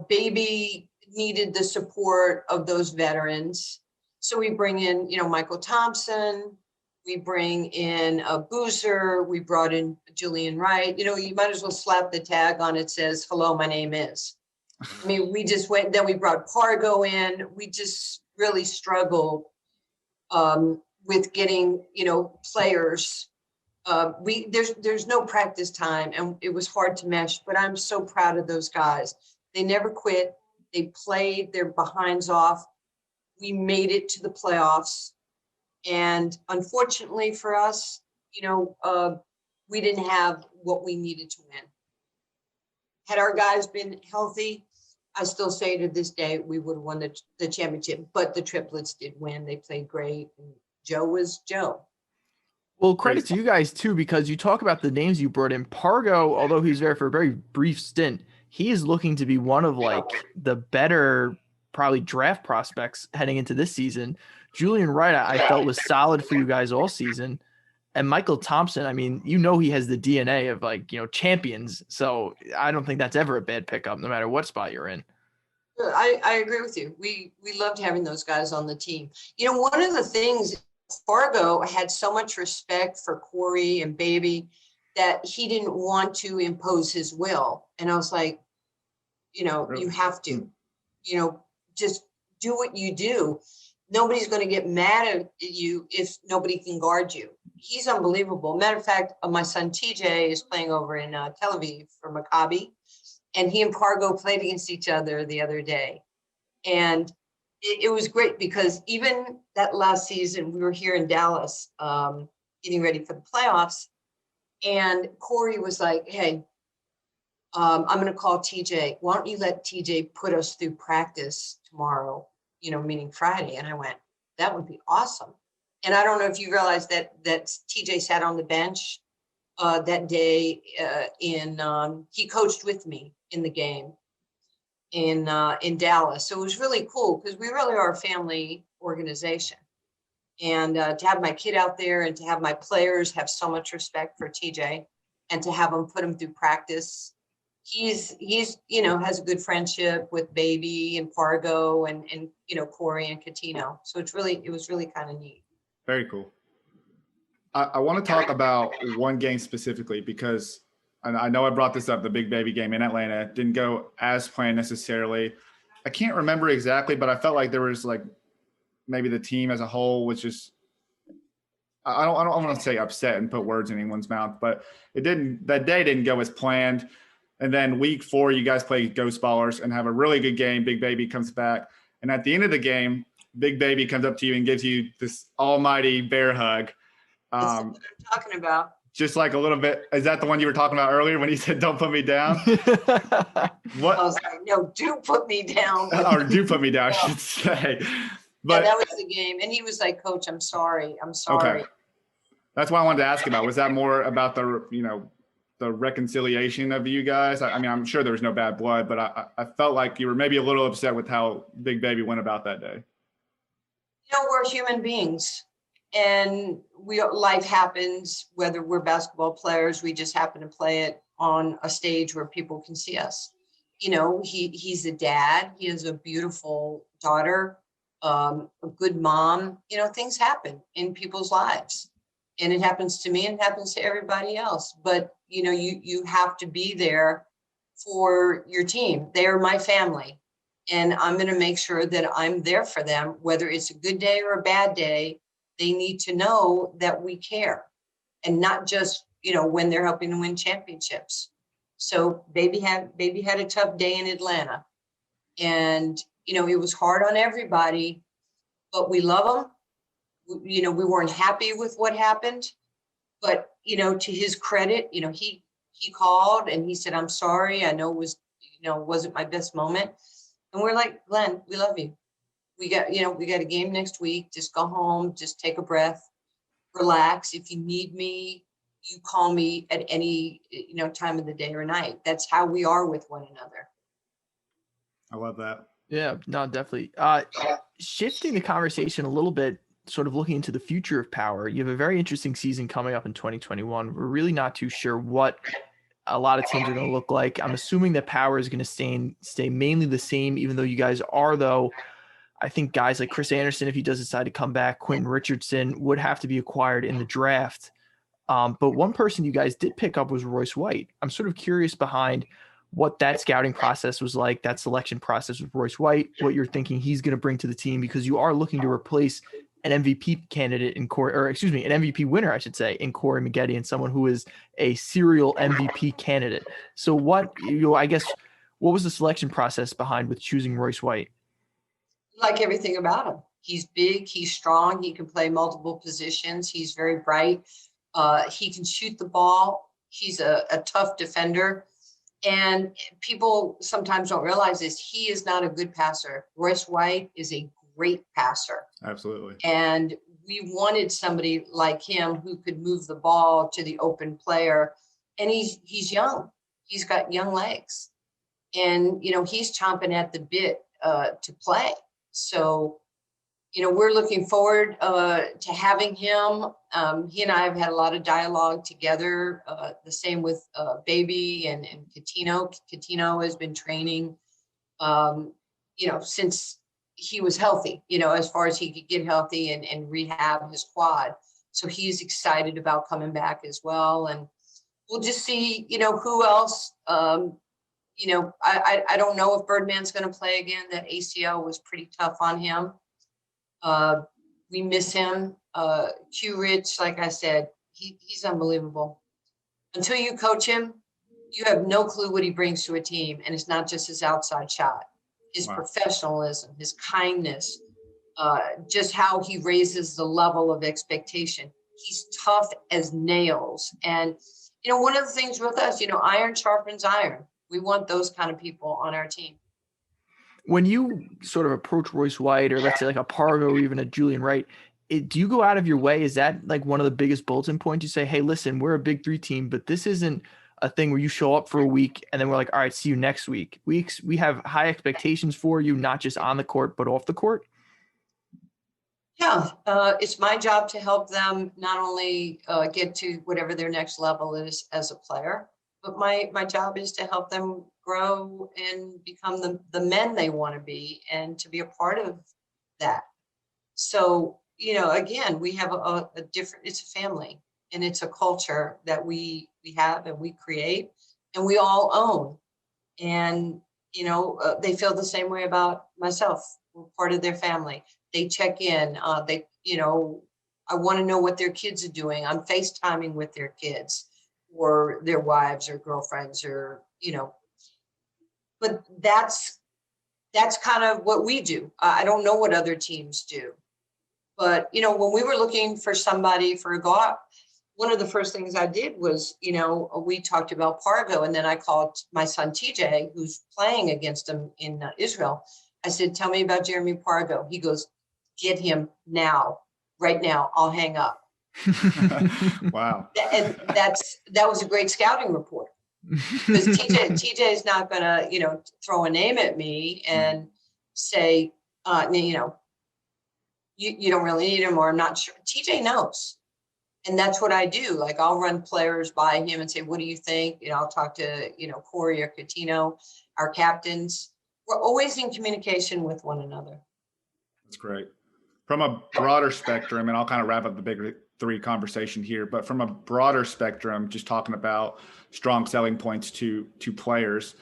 Baby needed the support of those veterans. So we bring in, Michael Thompson, we bring in a Boozer, we brought in Julian Wright. You might as well slap the tag on it says, hello, my name is. We just went, then we brought Pargo in. We just really struggled with getting, players. There's no practice time and it was hard to mesh, but I'm so proud of those guys. They never quit. They played their behinds off. We made it to the playoffs. And unfortunately for us, we didn't have what we needed to win. Had our guys been healthy, I still say to this day, we would have won the championship, but the triplets did win. They played great. And Joe was Joe. Well, credit to you guys too, because you talk about the names you brought in. Pargo, although he's there for a very brief stint, he is looking to be one of the better probably draft prospects heading into this season. Julian Wright, I felt was solid for you guys all season. And Michael Thompson, I mean, he has the DNA of champions. So I don't think that's ever a bad pickup, no matter what spot you're in. I agree with you. We loved having those guys on the team. One of the things, Fargo had so much respect for Corey and Baby that he didn't want to impose his will. And I was like, you have to, just do what you do. Nobody's going to get mad at you if nobody can guard you. He's unbelievable. Matter of fact, my son TJ is playing over in Tel Aviv for Maccabi, and he and Fargo played against each other the other day. And it was great because even that last season, we were here in Dallas getting ready for the playoffs. And Corey was like, hey, I'm going to call TJ. Why don't you let TJ put us through practice tomorrow, meaning Friday? And I went, that would be awesome. And I don't know if you realize that TJ sat on the bench that day he coached with me in the game in Dallas. So it was really cool because we really are a family organization. And to have my kid out there and to have my players have so much respect for TJ and to have them put him through practice. He's has a good friendship with Baby and Fargo and Corey and Catino. So it was really kind of neat. Very cool. I want to talk about one game specifically because I know I brought this up, the Big Baby game in Atlanta. Didn't go as planned necessarily. I can't remember exactly, but I felt like there was maybe the team as a whole was just I don't want to say upset and put words in anyone's mouth, but that day didn't go as planned. And then week 4, you guys play Ghost Ballers and have a really good game. Big Baby comes back. And at the end of the game, Big Baby comes up to you and gives you this almighty bear hug. That's what I'm talking about. Just like a little bit. Is that the one you were talking about earlier when you said, don't put me down? What? I was like, no, do put me down. Or do put me down, I should say. But that was the game. And he was like, Coach, I'm sorry. Okay. That's what I wanted to ask about. Was that more about the reconciliation of you guys? I mean, I'm sure there was no bad blood, but I felt like you were maybe a little upset with how Big Baby went about that day. We're human beings and life happens, whether we're basketball players, we just happen to play it on a stage where people can see us. He's a dad. He has a beautiful daughter, a good mom. Things happen in people's lives. And it happens to me and it happens to everybody else. But, you have to be there for your team. They are my family. And I'm going to make sure that I'm there for them, whether it's a good day or a bad day. They need to know that we care and not just, when they're helping to win championships. So Baby had a tough day in Atlanta. And, it was hard on everybody, but we love him. We weren't happy with what happened, but, to his credit, he called and he said, I'm sorry. I know it was, wasn't my best moment. And we're like, Glenn, we love you. We got a game next week. Just go home, just take a breath, relax. If you need me, you call me at any, time of the day or night. That's how we are with one another. I love that. Yeah, no, definitely. Shifting the conversation a little bit, sort of looking into the future of Power, you have a very interesting season coming up in 2021. We're really not too sure what a lot of teams are going to look like. I'm assuming that Power is going to stay mainly the same, even though you guys are, though. I think guys like Chris Anderson, if he does decide to come back, Quentin Richardson would have to be acquired in the draft. But one person you guys did pick up was Royce White. I'm sort of curious behind what that scouting process was like, that selection process with Royce White, what you're thinking he's going to bring to the team, because you are looking to replace an MVP candidate an MVP winner, I should say, in Corey Maggette, and someone who is a serial MVP candidate. So what was the selection process behind with choosing Royce White? Like everything about him. He's big, he's strong, he can play multiple positions, he's very bright, he can shoot the ball, he's a tough defender. And people sometimes don't realize this, he is not a good passer. Royce White is a great passer. Absolutely. And we wanted somebody like him who could move the ball to the open player. And he's young. He's got young legs. And, he's chomping at the bit to play. So, we're looking forward to having him. He and I have had a lot of dialogue together. The same with Baby and Coutinho. Coutinho has been training, since he was healthy, as far as he could get healthy and rehab his quad. So he's excited about coming back as well. And we'll just see, who else. I don't know if Birdman's going to play again. That ACL was pretty tough on him. We miss him. Q Rich, like I said, he's unbelievable. Until you coach him, you have no clue what he brings to a team. And it's not just his outside shot, his professionalism, his kindness, just how he raises the level of expectation. He's tough as nails. And, one of the things with us, iron sharpens iron. We want those kind of people on our team. When you sort of approach Royce White, or let's say like a Pargo or even a Julian Wright, do you go out of your way? Is that like one of the biggest bulletin points? You say, hey, listen, we're a big 3 team, but this isn't a thing where you show up for a week and then we're like, all right, see you next week. We have high expectations for you, not just on the court, but off the court. Yeah, it's my job to help them not only get to whatever their next level is as a player, but my job is to help them grow and become the men they want to be and to be a part of that. So, again, we have a different, it's a family and it's a culture that we have and we create and we all own. And, they feel the same way about myself. We're part of their family. They check in, I want to know what their kids are doing. I'm FaceTiming with their kids or their wives or girlfriends or, but that's kind of what we do. I don't know what other teams do, but, when we were looking for somebody for a go-out, one of the first things I did was, we talked about Pargo, and then I called my son, TJ, who's playing against him in Israel. I said, tell me about Jeremy Pargo. He goes, get him now, right now. I'll hang up. Wow. And that was a great scouting report, because TJ is not going to, throw a name at me and say, you don't really need him, or I'm not sure. TJ knows. And that's what I do. Like, I'll run players by him and say, what do you think? I'll talk to, Corey or Coutinho, our captains. We're always in communication with one another. That's great. From a broader spectrum, and I'll kind of wrap up the big 3 conversation here, but from a broader spectrum, just talking about strong selling points to players,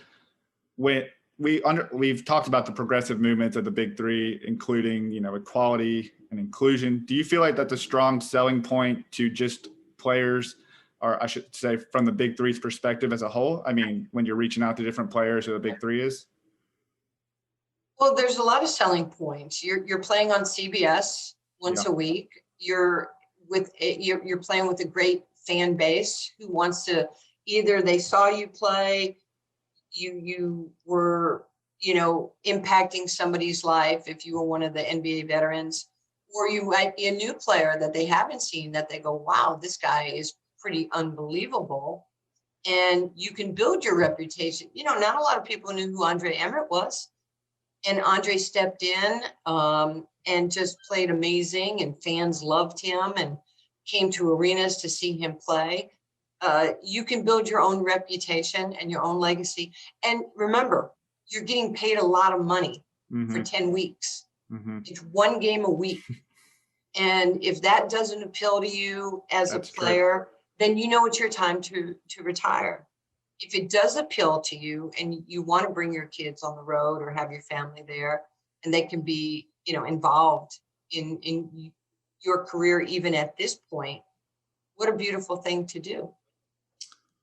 when we've talked about the progressive movements of the big 3, including, equality and inclusion. Do you feel like that's a strong selling point to just players, or I should say from the big 3's perspective as a whole? I mean, when you're reaching out to different players, who the big 3 is? Well, there's a lot of selling points. You're playing on CBS once a week. You're playing with a great fan base who wants to, either they saw you play, you were, impacting somebody's life if you were one of the NBA veterans, or you might be a new player that they haven't seen, that they go, wow, this guy is pretty unbelievable. And you can build your reputation. Not a lot of people knew who Andre Emmett was. And Andre stepped in and just played amazing, and fans loved him and came to arenas to see him play. You can build your own reputation and your own legacy. And remember, you're getting paid a lot of money for 10 weeks. Mm-hmm. It's 1 game a week. And if that doesn't appeal to you as a player, then it's your time to retire. If it does appeal to you and you want to bring your kids on the road or have your family there, and they can be, involved in your career, even at this point, what a beautiful thing to do.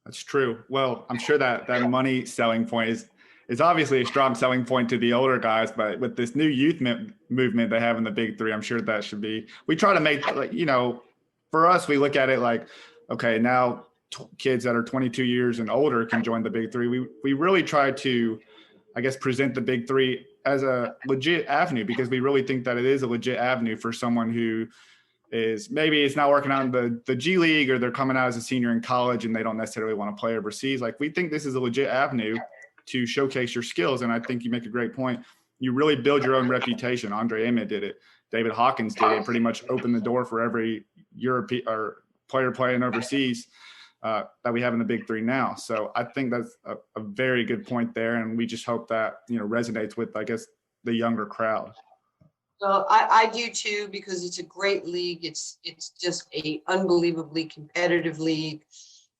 That's true. Well, I'm sure that money selling point is obviously a strong selling point to the older guys, but with this new youth movement they have in the big 3, I'm sure that should be, we try to make, for us, we look at it like, okay, now kids that are 22 years and older can join the big 3. We really try to, I guess, present the big 3 as a legit avenue, because we really think that it is a legit avenue for someone who is, maybe it's not working out in the G League, or they're coming out as a senior in college and they don't necessarily want to play overseas. Like, we think this is a legit avenue to showcase your skills. And I think you make a great point. you really build your own reputation. Andre Emmett did it. David Hawkins did it. Pretty much opened the door for every European or player playing overseas that we have in the Big Three now. So I think that's a very good point there, and we just hope that resonates with, I guess, the younger crowd. Well, I do too, because it's a great league. It's just a unbelievably competitive league.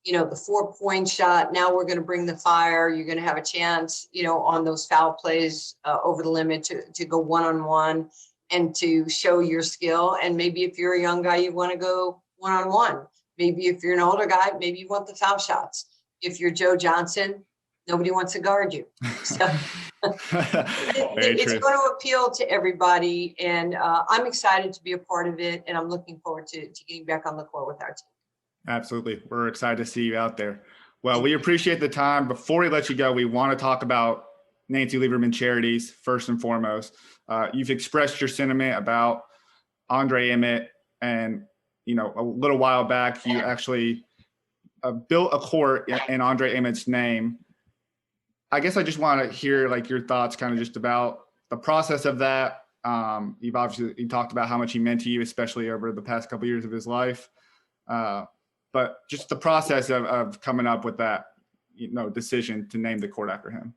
The 4-point shot. Now we're going to bring the fire. You're going to have a chance, on those foul plays over the limit to go one-on-one and to show your skill. And maybe if you're a young guy, you want to go one-on-one. Maybe if you're an older guy, maybe you want the foul shots. If you're Joe Johnson, nobody wants to guard you. So it's going to appeal to everybody. And I'm excited to be a part of it. And I'm looking forward to getting back on the court with our team. Absolutely. We're excited to see you out there. Well, we appreciate the time. Before we let you go, we want to talk about Nancy Lieberman Charities first and foremost. You've expressed your sentiment about Andre Emmett, and a little while back, you actually built a court in Andre Emmett's name. I guess I just want to hear your thoughts kind of just about the process of that. You talked about how much he meant to you, especially over the past couple of years of his life. But just the process of coming up with that, decision to name the court after him.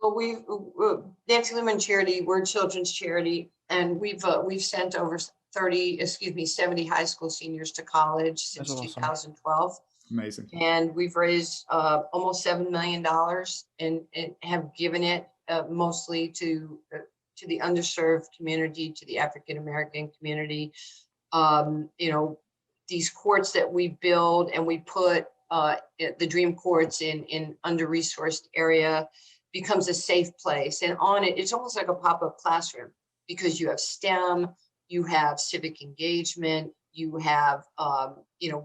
Well, Nancy Lieberman Charity, we're a children's charity, and we've sent over 70 high school seniors to college since awesome. 2012. Amazing. And we've raised almost $7 million and have given it mostly to the underserved community, to the African American community. These courts that we build and we put the dream courts in under-resourced area becomes a safe place. And on it, it's almost like a pop-up classroom, because you have STEM, you have civic engagement, you have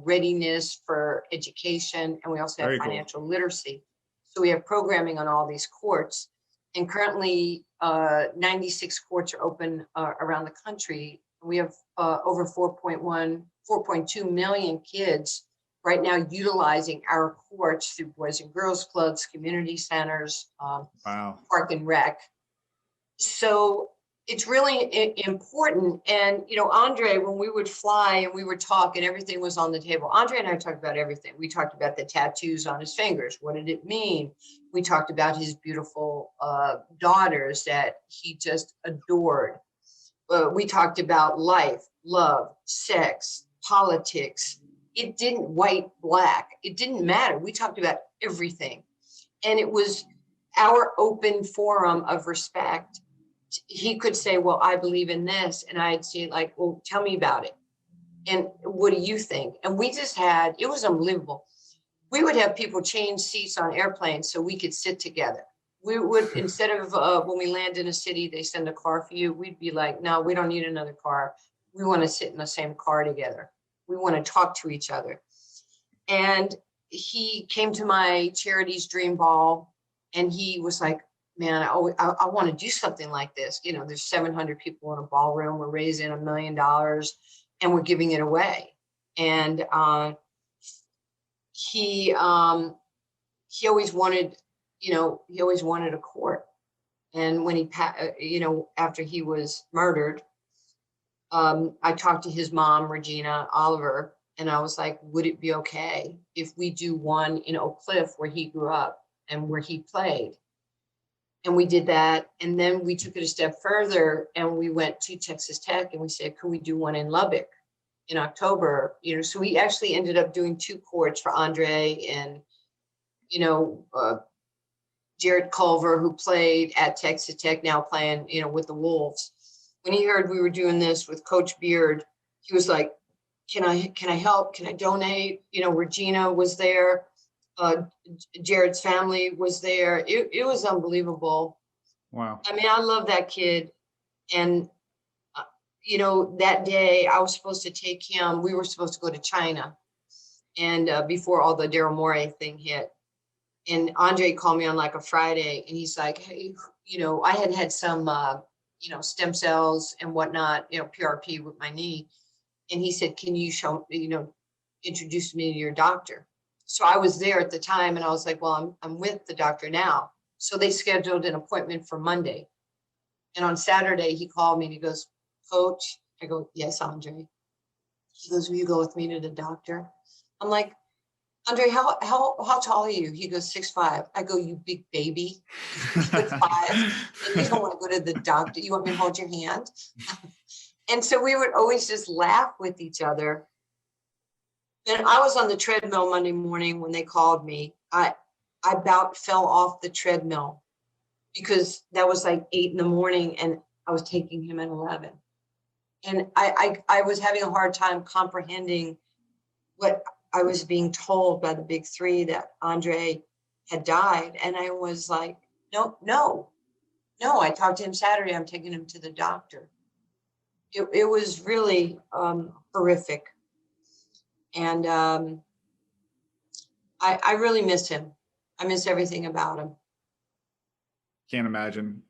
readiness for education, and we also have financial literacy. So we have programming on all these courts, and currently 96 courts are open around the country. We have over 4.2 million kids right now utilizing our courts through Boys and Girls Clubs, community centers, Park and Rec. So it's really important. And, Andre, when we would fly and we would talk and everything was on the table, Andre and I talked about everything. We talked about the tattoos on his fingers. What did it mean? We talked about his beautiful daughters that he just adored. We talked about life, love, sex, politics. It didn't white, black. It didn't matter. We talked about everything. And it was our open forum of respect. He could say, well, I believe in this. And I'd say well, tell me about it. And what do you think? And we just it was unbelievable. We would have people change seats on airplanes so we could sit together. We would, instead of when we land in a city, they send a car for you. We'd be like, no, we don't need another car. We want to sit in the same car together. We want to talk to each other. And he came to my charity's dream ball, and he was like, man, I want to do something like this. There's 700 people in a ballroom. We're raising $1 million and we're giving it away. And he always wanted, a court. And when he, after he was murdered, I talked to his mom, Regina Oliver, and I was like, would it be okay if we do one in Oak Cliff, where he grew up and where he played? And we did that. And then we took it a step further and we went to Texas Tech and we said, could we do one in Lubbock in October? So we actually ended up doing 2 courts for Andre and, Jared Culver, who played at Texas Tech, now playing, with the Wolves. When he heard we were doing this with Coach Beard, he was like, can I help? Can I donate? Regina was there. Jared's family was there. It was unbelievable. Wow. I mean, I love that kid. And, that day I was supposed to take him, we were supposed to go to China. And before all the Daryl Morey thing hit. And Andre called me on a Friday and he's like, hey, I had some, stem cells and whatnot, PRP with my knee. And he said, can you introduce me to your doctor? So I was there at the time and I was like, well, I'm with the doctor now. So they scheduled an appointment for Monday. And on Saturday, he called me and he goes, Coach, I go, yes, Andre. He goes, will you go with me to the doctor? I'm like, Andre, how tall are you? He goes, 6'5". I go, you big baby, 6'5", and you don't want to go to the doctor. You want me to hold your hand? And so we would always just laugh with each other. And I was on the treadmill Monday morning when they called me. I about fell off the treadmill because that was like 8 a.m. and I was taking him at 11. And I was having a hard time comprehending what I was being told by the big three, that Andre had died. And I was like, no. I talked to him Saturday. I'm taking him to the doctor. It was really horrific. And I really miss him. I miss everything about him. Can't imagine,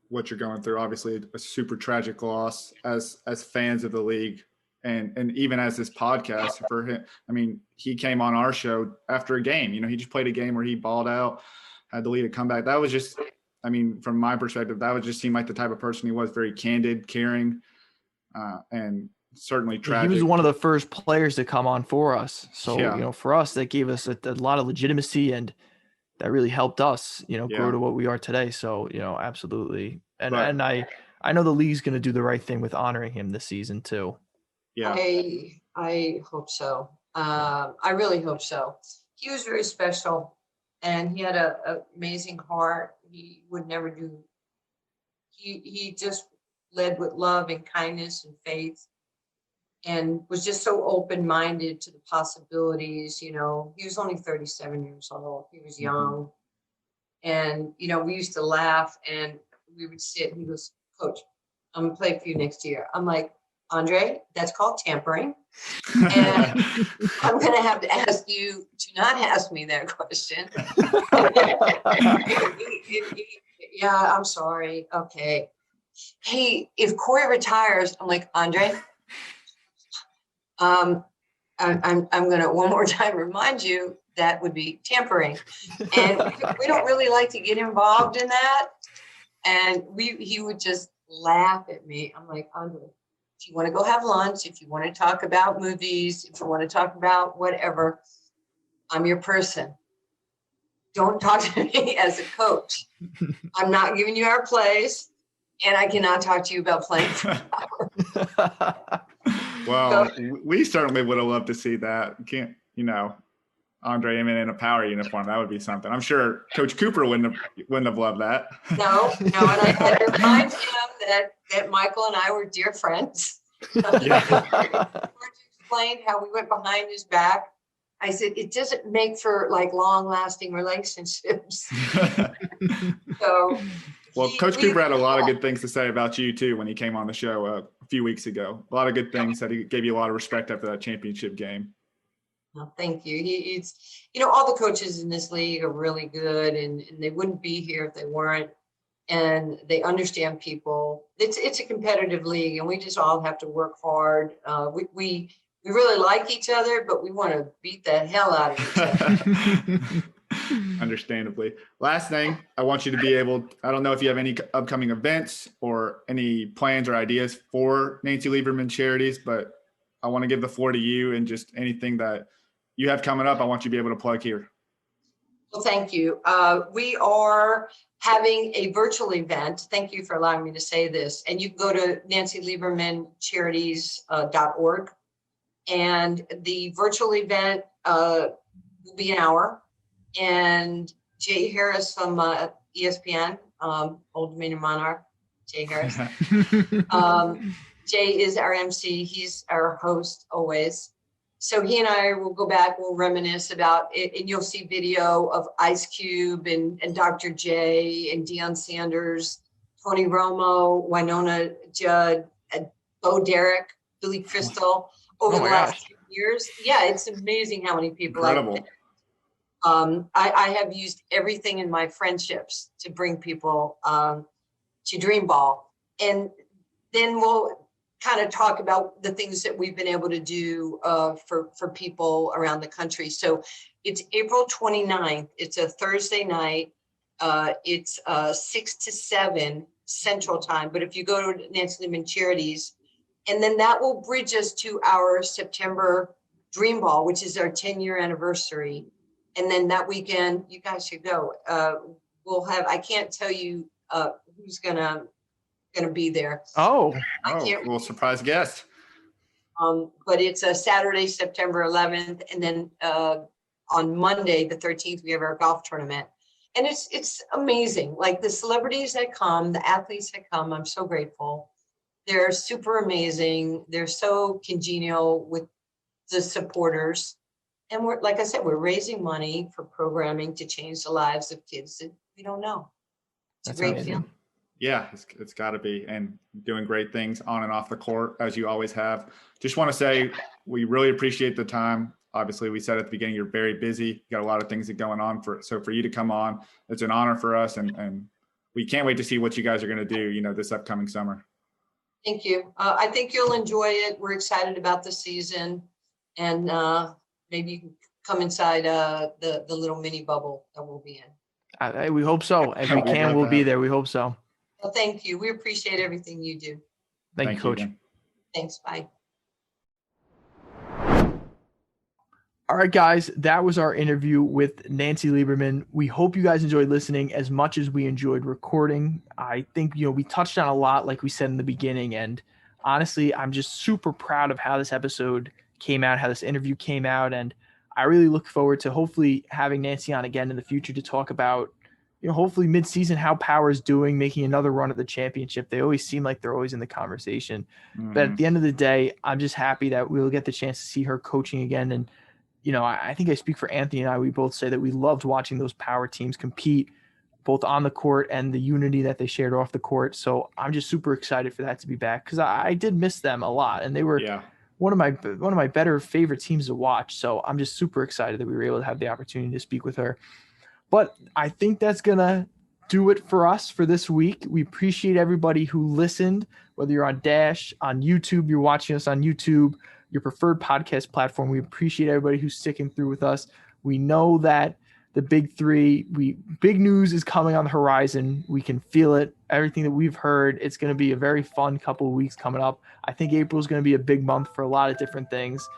what you're going through. Obviously a super tragic loss as fans of the league. And even as this podcast for him, I mean, he came on our show after a game. He just played a game where he balled out, had to lead a comeback. That was just, I mean, from my perspective, that would just seem like the type of person he was, very candid, caring, and certainly tragic. He was one of the first players to come on for us. So, for us, that gave us a lot of legitimacy, and that really helped us, grow to what we are today. So, absolutely. And I know the league's going to do the right thing with honoring him this season too. Yeah, I hope so. I really hope so. He was very special, and he had a amazing heart. He would never do. He just led with love and kindness and faith, and was just so open-minded to the possibilities. He was only 37 years old. He was young, and we used to laugh, and we would sit. And he goes, Coach, I'm gonna play for you next year. I'm like, Andre, that's called tampering. And I'm going to have to ask you to not ask me that question. Yeah, I'm sorry. Okay. Hey, if Corey retires, I'm like, Andre, I'm going to one more time remind you that would be tampering. And we don't really like to get involved in that. And he would just laugh at me. I'm like, Andre, if you want to go have lunch, if you want to talk about movies, if you want to talk about whatever, I'm your person. Don't talk to me as a coach. I'm not giving you our plays, and I cannot talk to you about playing for power. Well, we certainly would have loved to see that. Andre in a power uniform, that would be something. I'm sure Coach Cooper wouldn't have loved that. No, and I had to remind him that Michael and I were dear friends. George explained how we went behind his back. I said, it doesn't make for long-lasting relationships. Well, Coach Cooper had a lot of good things to say about you too when he came on the show a few weeks ago. A lot of good things that he gave you a lot of respect after that championship game. Well, thank you. He's, all the coaches in this league are really good, and they wouldn't be here if they weren't. And they understand people. It's a competitive league, and we just all have to work hard. We really like each other, but we want to beat the hell out of each other. Understandably. Last thing, I want you to be able, I don't know if you have any upcoming events or any plans or ideas for Nancy Lieberman Charities, but I want to give the floor to you, and just anything that you have coming up, I want you to be able to plug here. Well, thank you. We are having a virtual event. Thank you for allowing me to say this. And you can go to nancyliebermancharities.org. And the virtual event will be an hour. And Jay Harris from ESPN, Old Dominion Monarch, Jay Harris. Jay is our MC. He's our host always. So he and I will go back, we'll reminisce about it, and you'll see video of Ice Cube and Dr. J and Deion Sanders, Tony Romo, Winona Judd, Bo Derek, Billy Crystal over the last 2 years. Yeah, it's amazing how many people. Incredible. I have used everything in my friendships to bring people to Dream Ball. And then we'll kind of talk about the things that we've been able to do for people around the country. So it's April 29th. It's a Thursday night. It's 6 to 7 Central Time. But if you go to Nancy Lieberman Charities, and then that will bridge us to our September Dream Ball, which is our 10-year anniversary. And then that weekend, you guys should go. We'll have, I can't tell you who's gonna be there. Well, surprise guest. But it's a Saturday, September 11th. And then on Monday, the 13th, we have our golf tournament. And it's amazing. Like the celebrities that come, the athletes that come, I'm so grateful. They're super amazing. They're so congenial with the supporters. And we're, like I said, we're raising money for programming to change the lives of kids that we don't know. It's a great feeling. Yeah, it's got to be. And doing great things on and off the court, as you always have. Just want to say we really appreciate the time. Obviously, we said at the beginning, you're very busy. You got a lot of things that going on. So for you to come on, it's an honor for us. And we can't wait to see what you guys are going to do, this upcoming summer. Thank you. I think you'll enjoy it. We're excited about the season. And maybe you can come inside the little mini bubble that we'll be in. We hope so. If we can, we'll be there. We hope so. Well, thank you. We appreciate everything you do. Thank you, Coach. Thanks. Bye. All right, guys, that was our interview with Nancy Lieberman. We hope you guys enjoyed listening as much as we enjoyed recording. I think, we touched on a lot, like we said in the beginning. And honestly, I'm just super proud of how this episode came out, how this interview came out. And I really look forward to hopefully having Nancy on again in the future to talk about, hopefully mid-season, how Power is doing, making another run at the championship. They always seem like they're always in the conversation. Mm-hmm. But at the end of the day, I'm just happy that we'll get the chance to see her coaching again. And, I think I speak for Anthony and I, we both say that we loved watching those Power teams compete both on the court and the unity that they shared off the court. So I'm just super excited for that to be back because I did miss them a lot. And they were one of my better favorite teams to watch. So I'm just super excited that we were able to have the opportunity to speak with her. But I think that's going to do it for us for this week. We appreciate everybody who listened, whether you're on Dash, on YouTube, you're watching us on YouTube, your preferred podcast platform. We appreciate everybody who's sticking through with us. We know that the big news is coming on the horizon. We can feel it. Everything that we've heard, it's going to be a very fun couple of weeks coming up. I think April is going to be a big month for a lot of different things.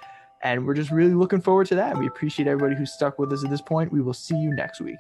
And we're just really looking forward to that. And we appreciate everybody who stuck with us at this point. We will see you next week.